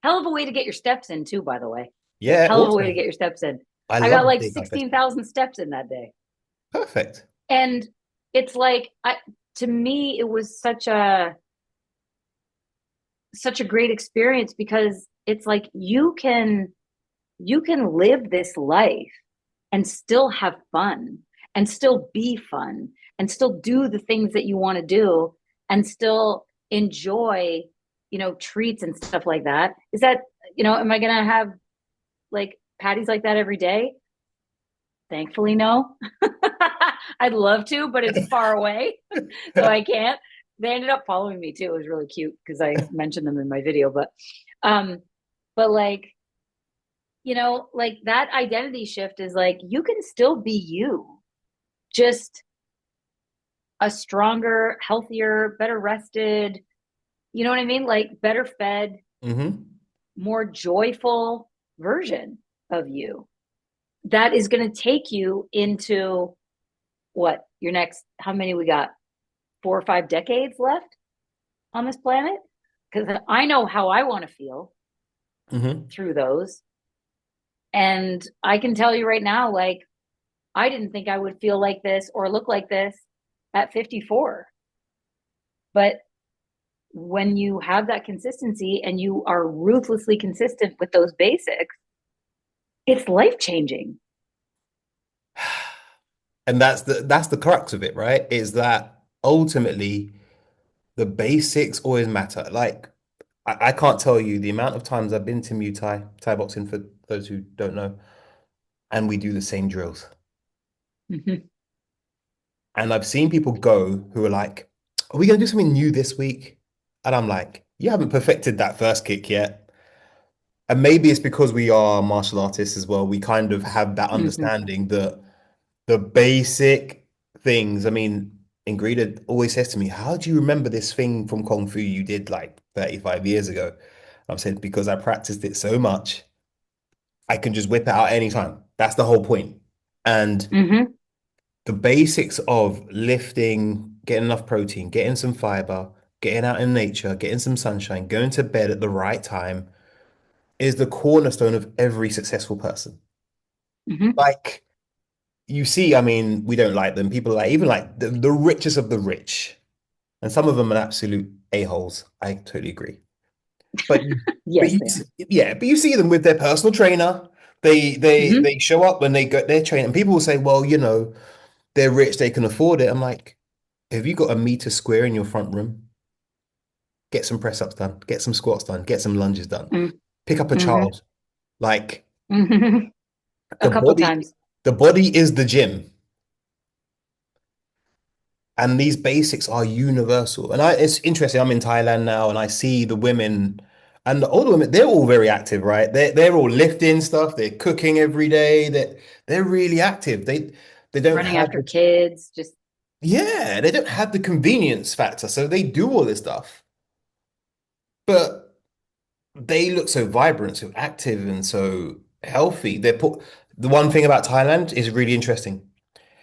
Hell of a way to get your steps in, too, by the way. Yeah. Hell of a way to Awesome. get your steps in. I I got love like being like this. 16,000 steps in that day. Perfect. And it's like, to me, it was such a great experience because it's like you can live this life and still have fun and still be fun and still do the things that you want to do and still enjoy, treats and stuff like that. Is that, am I going to have like patties like that every day? Thankfully, no. I'd love to, but it's far away. So I can't. They ended up following me too. It was really cute because I mentioned them in my video, um, but like, like that identity shift is like you can still be you, just a stronger, healthier, better rested, you know what I mean? Like better fed, Hmm. more joyful version of you that is going to take you into what your next, how many we got? 4 or 5 decades left on this planet? Because I know how I want to feel Hmm. through those. And I can tell you right now, like, I didn't think I would feel like this or look like this at 54. But when you have that consistency and you are ruthlessly consistent with those basics, it's life changing. And that's the crux of it, right? Is that ultimately the basics always matter. Like I can't tell you the amount of times I've been to Thai boxing for those who don't know, and we do the same drills. Mm-hmm. And I've seen people go who are like, "Are we gonna do something new this week?" And I'm like, "You haven't perfected that first kick yet." And maybe it's because we are martial artists as well. We kind of have that Mm-hmm. understanding that the basic things. I mean, Ingrida always says to me, "How do you remember this thing from Kung Fu you did like 35 years ago?" I've said, "Because I practiced it so much, I can just whip it out anytime." That's the whole point. And Hmm. the basics of lifting, getting enough protein, getting some fiber, getting out in nature, getting some sunshine, going to bed at the right time is the cornerstone of every successful person. Hmm. Like you see, I mean, we don't like them. People are like, even like the richest of the rich, and some of them are absolute a-holes. I totally agree. But but Yes, you they are. yeah, but you see them with their personal trainer. Hmm. They show up when they go their train, and people will say, well, they're rich, they can afford it. I'm like, have you got a meter square in your front room? Get some press ups done, get some squats done, get some lunges done. Pick up a Hmm. child. Like Hmm. A the couple body, times. the body is the gym. And these basics are universal. And it's interesting. I'm in Thailand now and I see the women and the older women, they're all very active, right? They're all lifting stuff, they're cooking every day, they're really active. They don't Running have after the kids, just yeah, they don't have the convenience factor. So they do all this stuff. But they look so vibrant, so active, and so healthy. The one thing about Thailand is really interesting.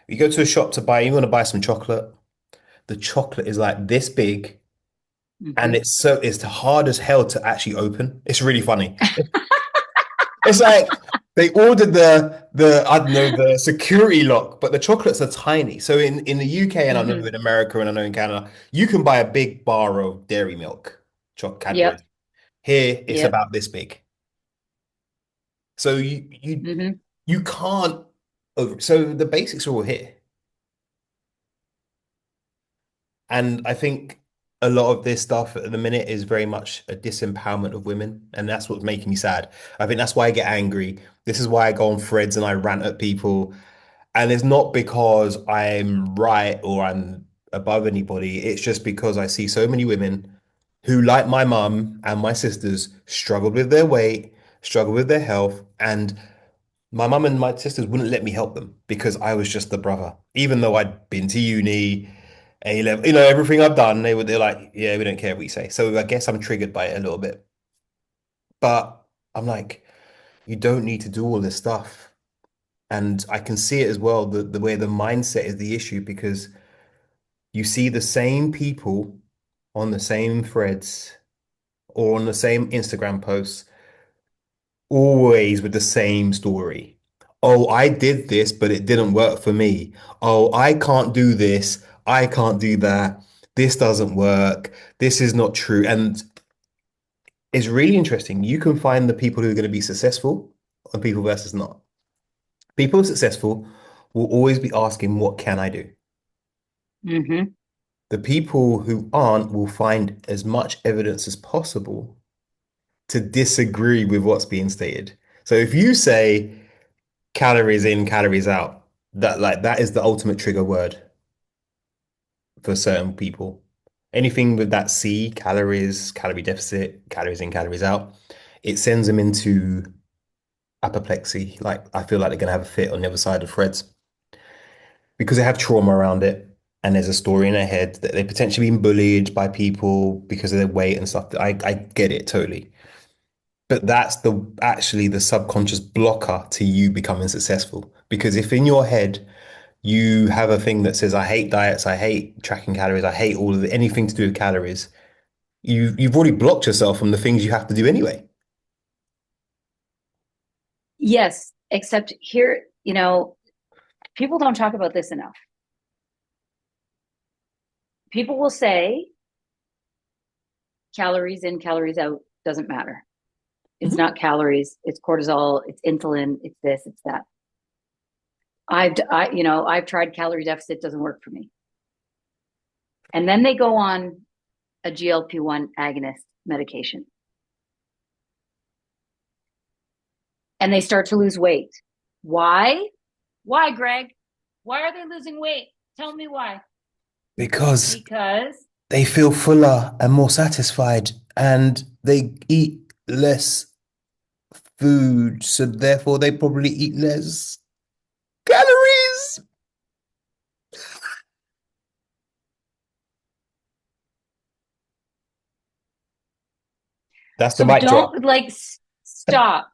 You go to a shop to buy, you want to buy some chocolate. The chocolate is like this big, and hmm. it's hard as hell to actually open. It's really funny. It's like they ordered the I don't know the security lock, but the chocolates are tiny. So in the UK and I know Hmm. in America and I know in Canada, you can buy a big bar of dairy milk, choc Yep. Cadbury. Here it's Yep. about this big. So Hmm. you can't over. So the basics are all here. And I think a lot of this stuff at the minute is very much a disempowerment of women. And that's what's making me sad. I think that's why I get angry. This is why I go on threads and I rant at people. And it's not because I'm right or I'm above anybody. It's just because I see so many women who, like my mum and my sisters, struggled with their weight, struggled with their health, and my mum and my sisters wouldn't let me help them because I was just the brother. Even though I'd been to uni, A level, everything I've done, they're like, yeah, we don't care what you say. So I guess I'm triggered by it a little bit. But I'm like, you don't need to do all this stuff. And I can see it as well, the way the mindset is the issue because you see the same people on the same threads or on the same Instagram posts always with the same story. Oh, I did this, but it didn't work for me. Oh, I can't do this. I can't do that. This doesn't work. This is not true. And it's really interesting. You can find the people who are going to be successful and people versus not. People who are successful will always be asking, what can I do? Hmm. The people who aren't will find as much evidence as possible to disagree with what's being stated. So if you say, calories in, calories out. That is the ultimate trigger word for certain people. Anything with that C, calories, calorie deficit, calories in, calories out, it sends them into apoplexy. Like I feel like they're gonna have a fit on the other side of threads because they have trauma around it. And there's a story in their head that they're potentially being bullied by people because of their weight and stuff. I get it totally. But that's actually the subconscious blocker to you becoming successful. Because if in your head you have a thing that says, I hate diets, I hate tracking calories, I hate anything to do with calories, you've already blocked yourself from the things you have to do anyway. Yes, except here, people don't talk about this enough. People will say calories in, calories out doesn't matter. It's Mhm. not calories, it's cortisol, it's insulin, it's this, it's that. I've tried calorie deficit, doesn't work for me. And then they go on a GLP-1 agonist medication and they start to lose weight. Why? Why, Greg? Why are they losing weight? Tell me why. Because Because they feel fuller and more satisfied and they eat less food, so therefore they probably eat less calories. That's the So mic drop. don't like stop.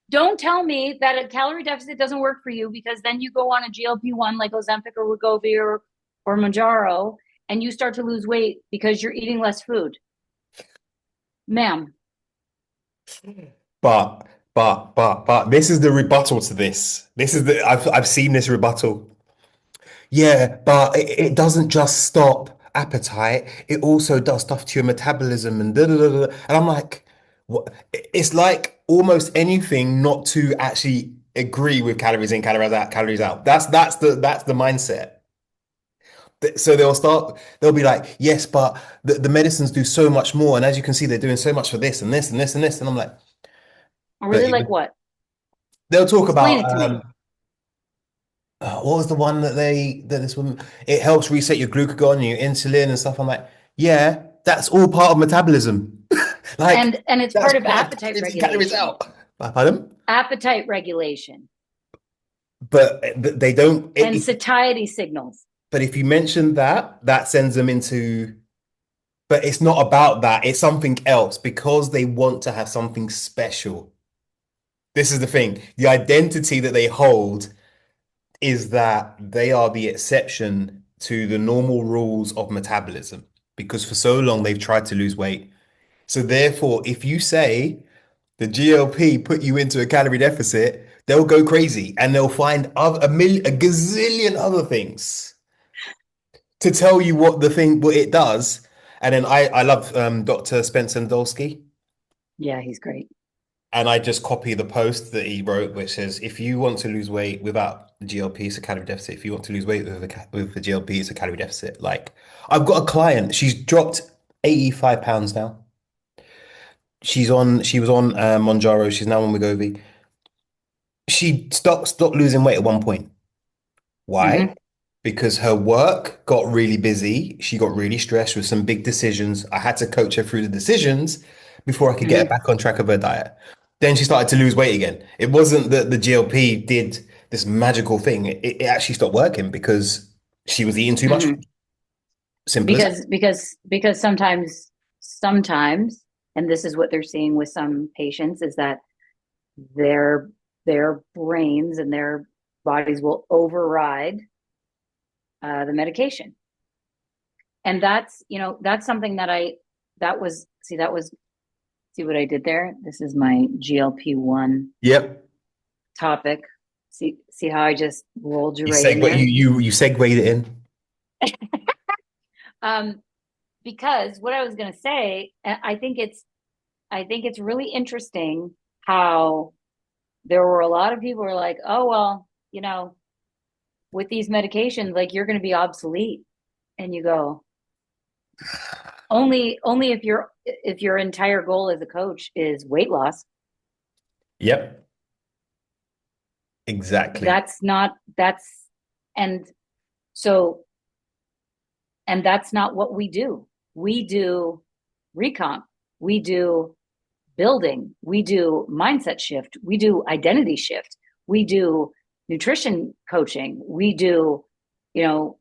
Don't tell me that a calorie deficit doesn't work for you because then you go on a GLP-1 like Ozempic or Wegovy or Mounjaro and you start to lose weight because you're eating less food. Ma'am. But but this is the rebuttal to this. This is the I've seen this rebuttal. Yeah, but it doesn't just stop appetite. It also does stuff to your metabolism and da da da da. And I'm like, what? It's like almost anything not to actually agree with calories in, calories out, calories out. That's the mindset. So they'll be like, yes, but the medicines do so much more. And as you can see, they're doing so much for this and this and this and this. And I'm like, but Really, like what? they'll talk Explain about it to me. what was the one that this woman, it helps reset your glucagon, your insulin and stuff. I'm like, yeah, that's all part of metabolism. Like And it's that's part of part of appetite calories in, calories regulation. out. Pardon? Appetite regulation But they don't. and satiety signals. But if you mention that, that sends them into. But it's not about that. It's something else because they want to have something special. This is the thing. The identity that they hold is that they are the exception to the normal rules of metabolism because for so long they've tried to lose weight. So therefore, if you say the GLP put you into a calorie deficit, they'll go crazy and they'll find a gazillion other things to tell you what it does. And then I love Dr. Spencer Nadolsky. Yeah, he's great. And I just copy the post that he wrote, which says, if you want to lose weight without GLP, it's a calorie deficit. If you want to lose weight with the GLP, it's a calorie deficit. Like, I've got a client, she's dropped 85 pounds now. She was on Monjaro, she's now on Wegovy. She stopped losing weight at one point. Why? Hmm. Because her work got really busy. She got really stressed with some big decisions. I had to coach her through the decisions before I could get her Hmm. back on track of her diet. Then she started to lose weight again. It wasn't that the GLP did this magical thing. It actually stopped working because she was eating too much. Hmm. Simple as that. Because sometimes, and this is what they're seeing with some patients, is that their their brains and their bodies will override the medication, and that's something that that was see what I did there. This is my GLP-1 Yep. topic. See how I just rolled you You right in segue there. you segued it in. Um, because what I was going to say, I think it's really interesting how there were a lot of people who were like, oh well, with these medications, like you're going to be obsolete, and you go, only if your entire goal as a coach is weight loss. Yep. Exactly. That's not that's and so and that's not what we do. We do recomp. We do building. We do mindset shift. We do identity shift. We do nutrition coaching. We do, you know,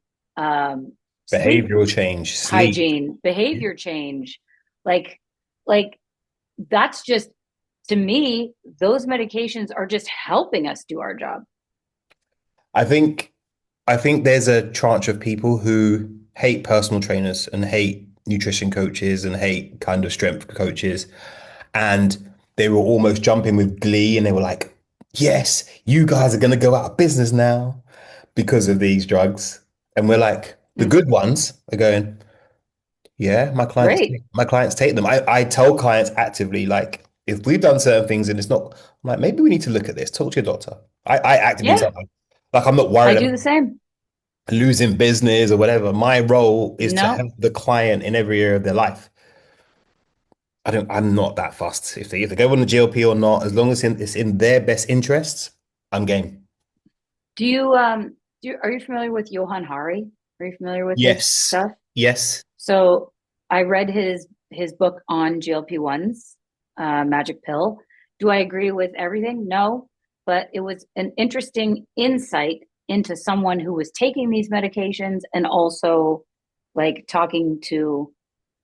sleep Behavioral change, sleep. hygiene, behavior change. Like, like that's just to me, those medications are just helping us do our job. I think I think there's a tranche of people who hate personal trainers and hate nutrition coaches and hate kind of strength coaches. And they were almost jumping with glee and they were like, yes, you guys are going to go out of business now because of these drugs. And we're like, the Mm, good ones are going, yeah, great. my clients take them. I tell clients actively, like, if we've done certain things and it's not, I'm like, maybe we need to look at this. Talk to your doctor. I actively Yeah, tell them, like, I'm not I worried do about the same. losing business or whatever. My role is to No, help the client in every area of their life. I'm not that fussed if they go on the GLP or not, as long as it's in their best interests, I'm game. are you familiar with Johan Hari? Are you familiar with his Yes. stuff? Yes. So I read his book on GLP-1s, Magic Pill. Do I agree with everything? No, but it was an interesting insight into someone who was taking these medications and also like talking to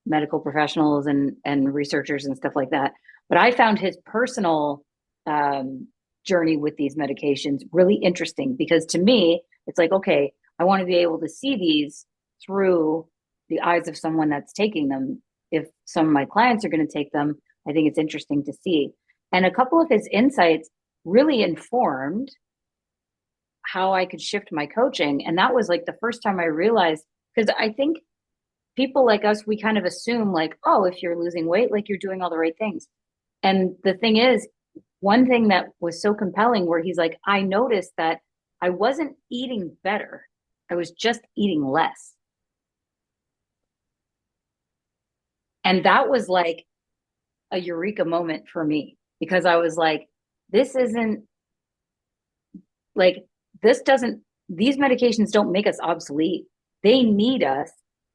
medical professionals and researchers and stuff like that. But I found his personal um, journey with these medications really interesting because to me, it's like, okay, I want to be able to see these through the eyes of someone that's taking them. If some of my clients are going to take them, I think it's interesting to see. And a couple of his insights really informed how I could shift my coaching. And that was like the first time I realized, because I think people like us, we kind of assume like, oh, if you're losing weight, like you're doing all the right things. And the thing is, one thing that was so compelling where he's like, I noticed that I wasn't eating better. I was just eating less. And that was like a eureka moment for me because I was like, this isn't like, this doesn't, these medications don't make us obsolete. They need us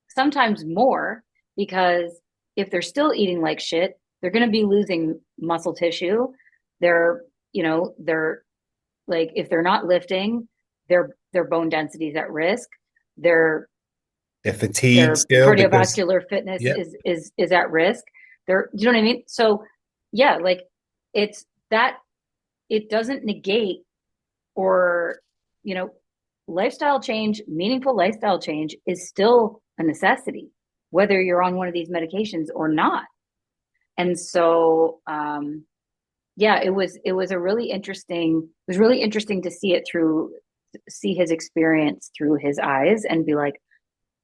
sometimes more because if they're still eating like shit, they're going to be losing muscle tissue. They're, they're like, if they're not lifting, their bone density is at risk. Their They're fatigued their still because, cardiovascular fitness yeah. is at risk. They're, you know what I mean? So yeah, like it's that it doesn't negate or you know lifestyle change, meaningful lifestyle change is still a necessity whether you're on one of these medications or not. And so yeah, it was a really interesting, it was really interesting to see it through, see his experience through his eyes and be like,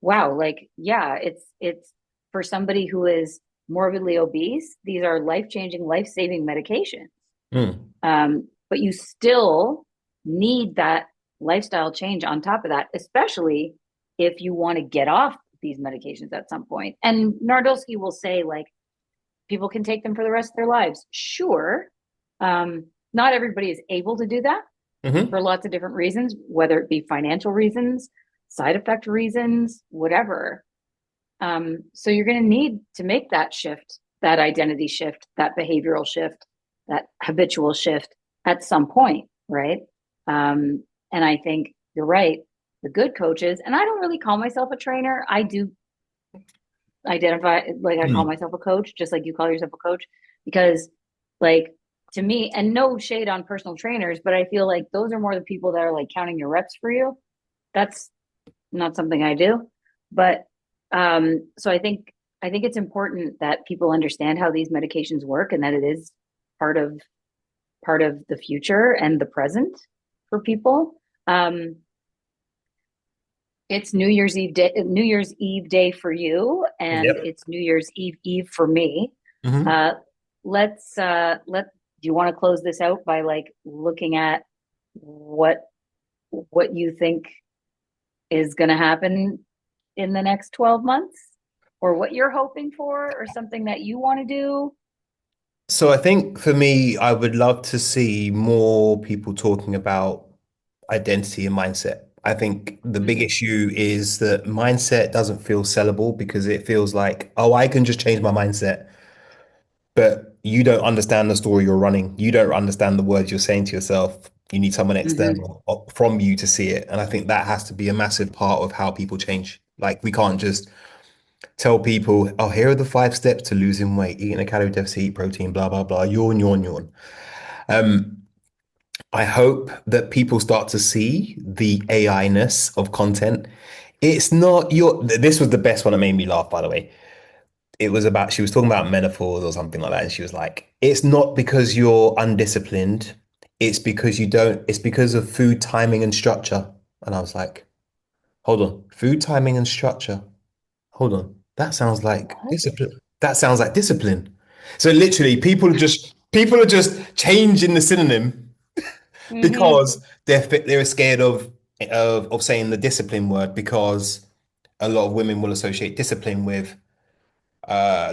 wow, like yeah, it's for somebody who is morbidly obese, these are life-changing, life-saving medications. Mm. But you still need that lifestyle change on top of that, especially if you want to get off these medications at some point. And Nardolsky will say, like, people can take them for the rest of their lives. Sure. Not everybody is able to do that for Hmm. lots of different reasons, whether it be financial reasons, side effect reasons, whatever. So you're going to need to make that shift, that identity shift, that behavioral shift, that habitual shift at some point, right? And I think you're right. The good coaches, and I don't really call myself a trainer. I do identify like I call Mm. myself a coach, just like you call yourself a coach, because like to me, and no shade on personal trainers, but I feel like those are more the people that are like counting your reps for you. That's not something I do. But so I think it's important that people understand how these medications work and that it is part of part of the future and the present for people. Um, it's New Year's Eve day for you, and Yep. it's New Year's Eve Eve for me. Hmm. Uh, let do you want to close this out by like looking at what what you think is going to happen in the next 12 months or what you're hoping for or something that you want to do? So I think for me, I would love to see more people talking about identity and mindset. I think the big Mm-hmm. issue is that mindset doesn't feel sellable because it feels like, oh, I can just change my mindset. But you don't understand the story you're running. You don't understand the words you're saying to yourself. You need someone Mm-hmm. external from you to see it. And I think that has to be a massive part of how people change. Like we can't just tell people, oh, here are the 5 steps to losing weight, eating a calorie deficit, eat protein, blah, blah, blah, yawn, yawn, yawn. Um, I hope that people start to see the AI-ness of content. It's not your, this was the best one that made me laugh, by the way. It was about, she was talking about menopause or something like that. And she was like, it's not because you're undisciplined. It's because you don't, it's because of food timing and structure. And I was like, hold on, food timing and structure. Hold on. That sounds like What? discipline. That sounds like discipline. So literally people are just changing the synonym Mm-hmm. because they're scared of saying the discipline word because a lot of women will associate discipline with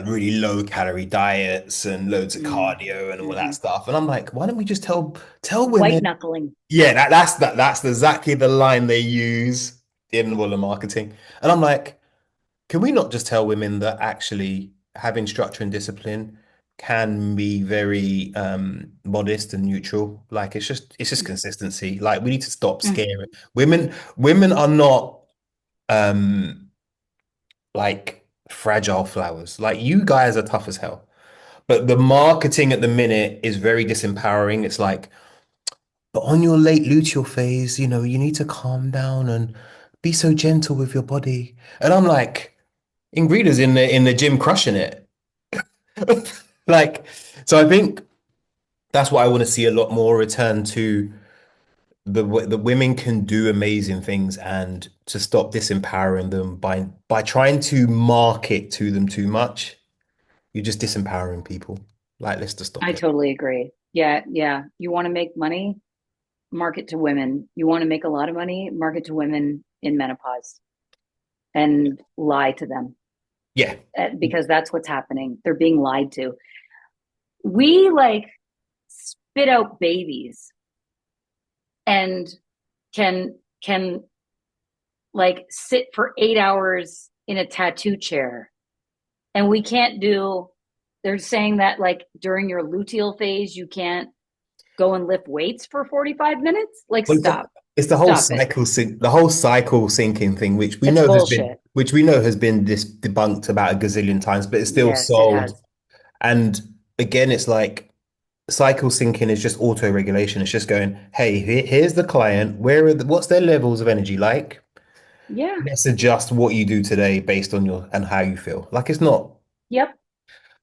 really low calorie diets and loads of cardio and all that Mm-hmm. stuff. And I'm like, why don't we just tell White women? knuckling. Yeah, that's exactly the line they use in all the marketing. And I'm like, can we not just tell women that actually having structure and discipline can be very modest and neutral? Like it's just consistency. Like we need to stop Mm-hmm. scaring women. Women are not um like fragile flowers. Like you guys are tough as hell. But the marketing at the minute is very disempowering. It's like, but on your late luteal phase, you need to calm down and be so gentle with your body. And I'm like, Ingrida's in the gym crushing it. Like, so I think that's what I want to see a lot more return to the women can do amazing things and to stop disempowering them by trying to market to them too much. You're just disempowering people. Like, let's just stop I it. totally agree. Yeah, yeah. You want to make money, market to women. You want to make a lot of money, market to women in menopause and lie to them Yeah. because that's what's happening. They're being lied to. We like spit out babies and can like sit for 8 hours in a tattoo chair, and we can't do. They're saying that like during your luteal phase you can't go and lift weights for 45 minutes. Like, Well, stop. it's Stop it. the whole cycle syncing thing, It's bullshit. which we know has been debunked about a gazillion times, but it's still Yes, it sold. has. And again, it's like cycle syncing is just auto regulation. It's just going, hey, here's the client. What's their levels of energy like? Yeah. Let's adjust what you do today based on your and how you feel. Like it's not. Yep.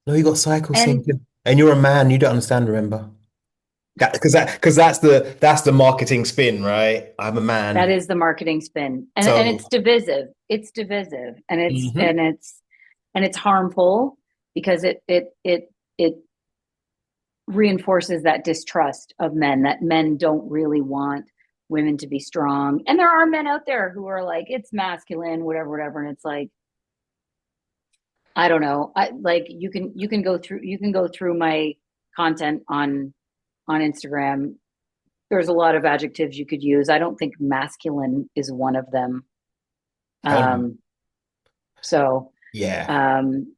No, you got cycle And syncing, and you're a man. You don't understand. Remember because that's the marketing spin, right? I'm a that man, is the marketing spin. And so it's divisive. It's divisive. And it's mhm. and it's and it's harmful because it reinforces that distrust of men, that men don't really want women to be strong. And there are men out there who are like, it's masculine, whatever, whatever. And it's like, I don't know. I like you can go through my content on Instagram. There's a lot of adjectives you could use. I don't think masculine is one of them. Hell no. Um, so Yeah. um,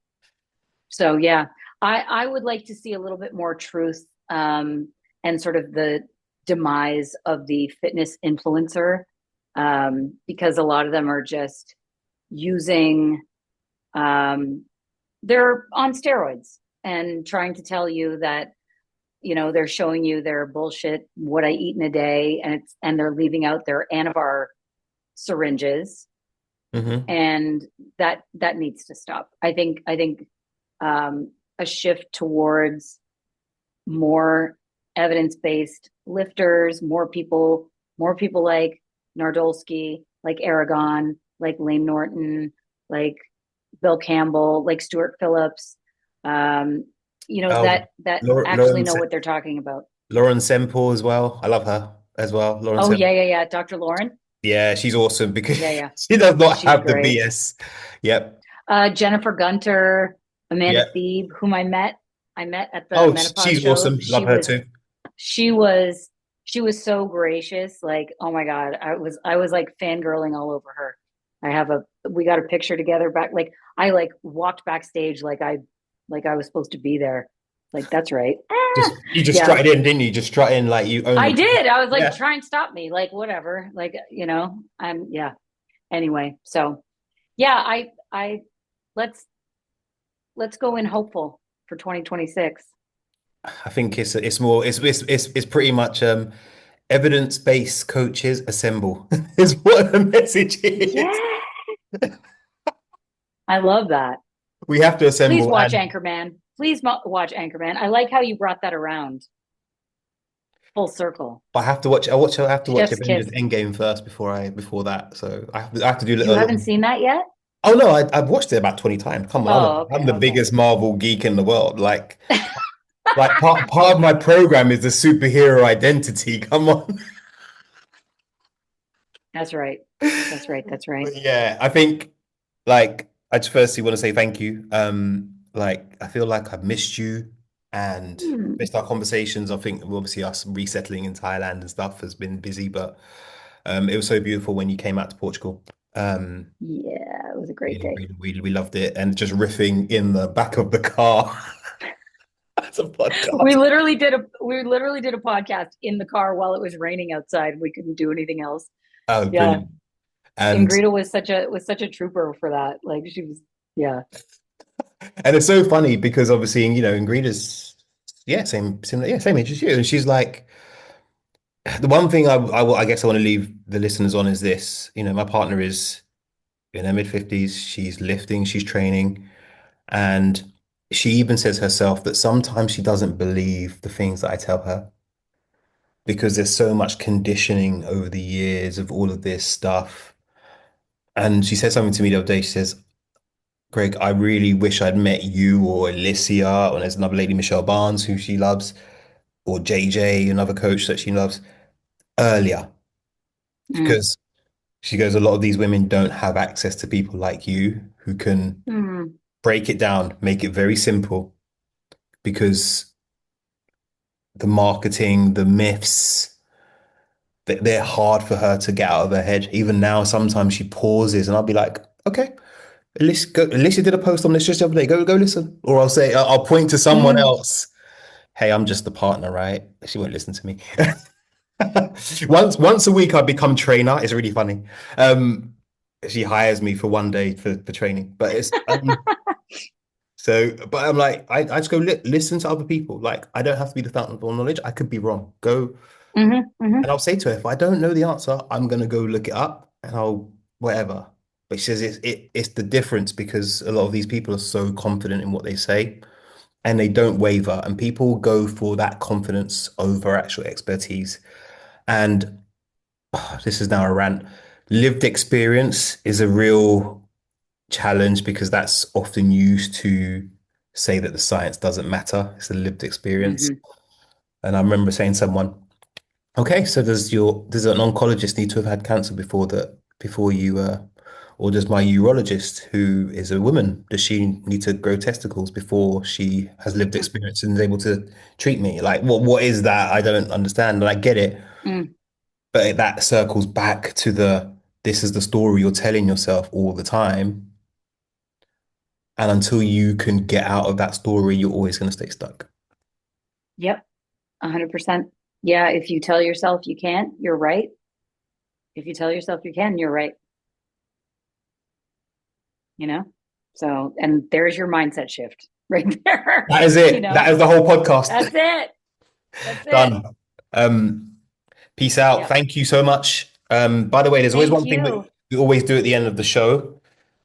so yeah, I would like to see a little bit more truth and sort of the demise of the fitness influencer, because a lot of them are just using they're on steroids and trying to tell you that they're showing you their bullshit what I eat in a day, and they're leaving out their Anavar syringes, Hmm. and that needs to stop. I think a shift towards more evidence-based lifters, more people like Nardolsky, like Aragon, like Lane Norton, like Bill Campbell, like Stuart Phillips, um, Oh, that actually Lauren, know what they're talking about. Lauren Semple as well. I love her as well. Lauren Oh Semple. yeah, yeah, yeah. Dr. Lauren. Yeah, she's awesome because Yeah, yeah. she does not She's have the great. BS. Yep. Jennifer Gunter, Amanda Yep. Thebe, whom I met at the Oh, menopause she's show. awesome. Love her too. She was she was so gracious. Like, oh my God, I was like fangirling all over her. We got a picture together back, like I like walked backstage like I was supposed to be there. Like, that's right. You just Yeah, strutted in, didn't you? Just strut in like you own I the place. did. I was like, Yeah. try and stop me. Like, whatever. Like, I'm yeah. Anyway, so yeah, I let's let's go in hopeful for 2026. I think it's pretty much evidence-based coaches assemble is what the message is. Yeah, I love that. We have to Please assemble watch and Anchorman. Please watch Anchorman. I like how you brought that around full circle. I have to watch Chef's Avengers kiss. Endgame first before that. So I have to do a You little. haven't seen that yet? Oh no, I've watched it about 20 times. Come on, Oh, I'm okay, the okay. biggest Marvel geek in the world. Like part of my program is the superhero identity. Come on. That's right. That's right. That's right. But yeah, I think like I just firstly want to say thank you. Like I feel like I've missed you and Hmm. missed our conversations. I think obviously us resettling in Thailand and stuff has been busy, but it was so beautiful when you came out to Portugal. Um, Yeah, it was a great really, day. really, really, we loved it, and just riffing in the back of the car as a We podcast. literally did a we literally did a podcast in the car while it was raining outside. We couldn't do anything else. Oh, Yeah. brilliant! And Ingrida was such a trooper for that. Like, she was, Yeah. And it's so funny because obviously, Ingrida's, yeah, same age as you. And she's like, the one thing I guess I want to leave the listeners on is this, my partner is in her mid 50s. She's lifting, she's training. And she even says herself that sometimes she doesn't believe the things that I tell her because there's so much conditioning over the years of all of this stuff. And she said something to me the other day. She says, Greg, I really wish I'd met you or Alicia, or there's another lady, Michelle Barnes, who she loves, or JJ, another coach that she loves, earlier. Mm. Because she goes, a lot of these women don't have access to people like you who can Mm. break it down, make it very simple, because the marketing, the myths, they're hard for her to get out of her head. Even now, sometimes she pauses and I'll be like, okay, Alicia did a post on this just the other day. Go listen. Or I'll say, I'll point to someone Mm. else. Hey, I'm just the partner, right? She won't listen to me. Once a week, I become trainer. It's really funny. Um, she hires me for one day for training, but but I'm like, I just go listen to other people. Like, I don't have to be the fountain of all knowledge. I could be wrong. Go. Hmm. Hmm. And I'll say to her, if I don't know the answer, I'm gonna go look it up and I'll whatever. But she says it's the difference because a lot of these people are so confident in what they say and they don't waver. And people go for that confidence over actual expertise. And this is now a rant. Lived experience is a real challenge because that's often used to say that the science doesn't matter. It's a lived experience. Hmm. And I remember saying to someone, okay, so does an oncologist need to have had cancer before you or does my urologist, who is a woman, does she need to grow testicles before she has lived experience and is able to treat me? Like what is that? I don't understand. And I get it, Mm. but that circles back to this is the story you're telling yourself all the time. And until you can get out of that story, you're always going to stay stuck. Yep. 100%. Yeah. If you tell yourself you can't, you're right. If you tell yourself you can, you're right. You know? So, and there's your mindset shift right there. That is You it. That know, is the whole podcast. that's it. That's it. Done. Peace out. Yep. Thank you so much. By the way, there's always Thank one thing that you. we always do at the end of the show.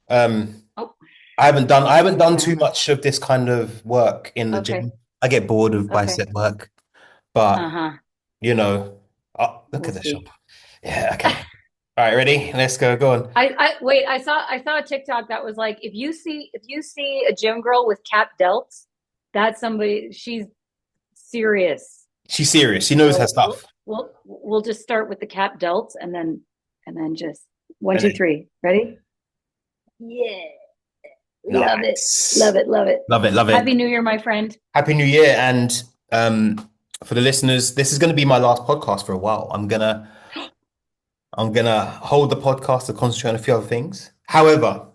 Um, Oh, I haven't done too okay. much of this kind of work in the Okay. gym. I get bored of Okay. bicep work, but Uh-huh. oh, look We'll at the shop. see. Yeah, okay. All right, ready? Let's go. Go on. I wait, I saw a TikTok that was like if you see a gym girl with cap delts, that's somebody she's serious. She's serious. She knows her So we'll stuff. we'll we'll just start with the cap delts and then just one, And two, then, three. Ready? Yeah. Love it. nice. Love it. Love it. Love it. Love it. Happy New Year, my friend. Happy New Year. And for the listeners, this is going to be my last podcast for a while. I'm gonna hold the podcast to concentrate on a few other things. However,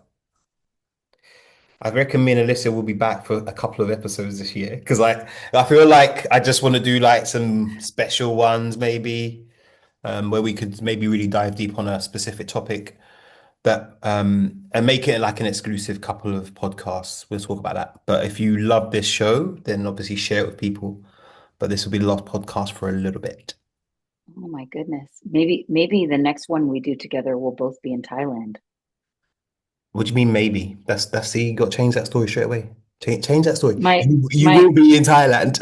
I reckon me and Alicia will be back for a couple of episodes this year because I feel like I just want to do like some special ones maybe where we could maybe really dive deep on a specific topic that and make it like an exclusive couple of podcasts. We'll talk about that. But if you love this show, then obviously share it with people. But this will be the last podcast for a little bit. Oh my goodness. Maybe the next one we do together will both be in Thailand. What do you mean maybe? That's see, you got to change that story straight away. Change that story. My You my will be in Thailand.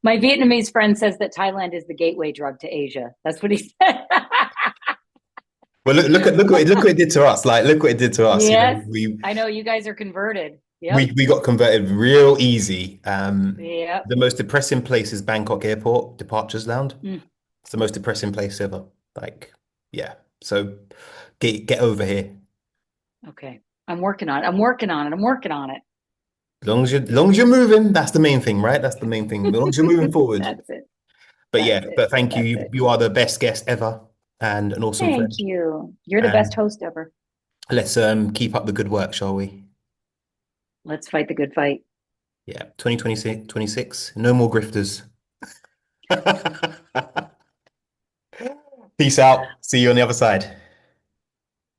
my Vietnamese friend says that Thailand is the gateway drug to Asia. That's what he said. Well, look what it did to us. Like, look what it did to us. Yes, We I know you guys are converted. Yep. we got converted real easy. Yep. The most depressing place is Bangkok Airport Departures Lounge. Mm, It's the most depressing place ever. Like, yeah. So get over here. okay. I'm working on it. I'm working on it. I'm working on it. As long as you're moving, that's the main thing, right? That's the main thing. As long as you're moving forward. That's it. But That's yeah, it. but thank you. That's You it. you are the best guest ever and an awesome Thank friend. you. You're the best And host ever. let's keep up the good work, shall we? Let's fight the good fight. Yeah, 2026, 26. No more grifters. Peace out. See you on the other side.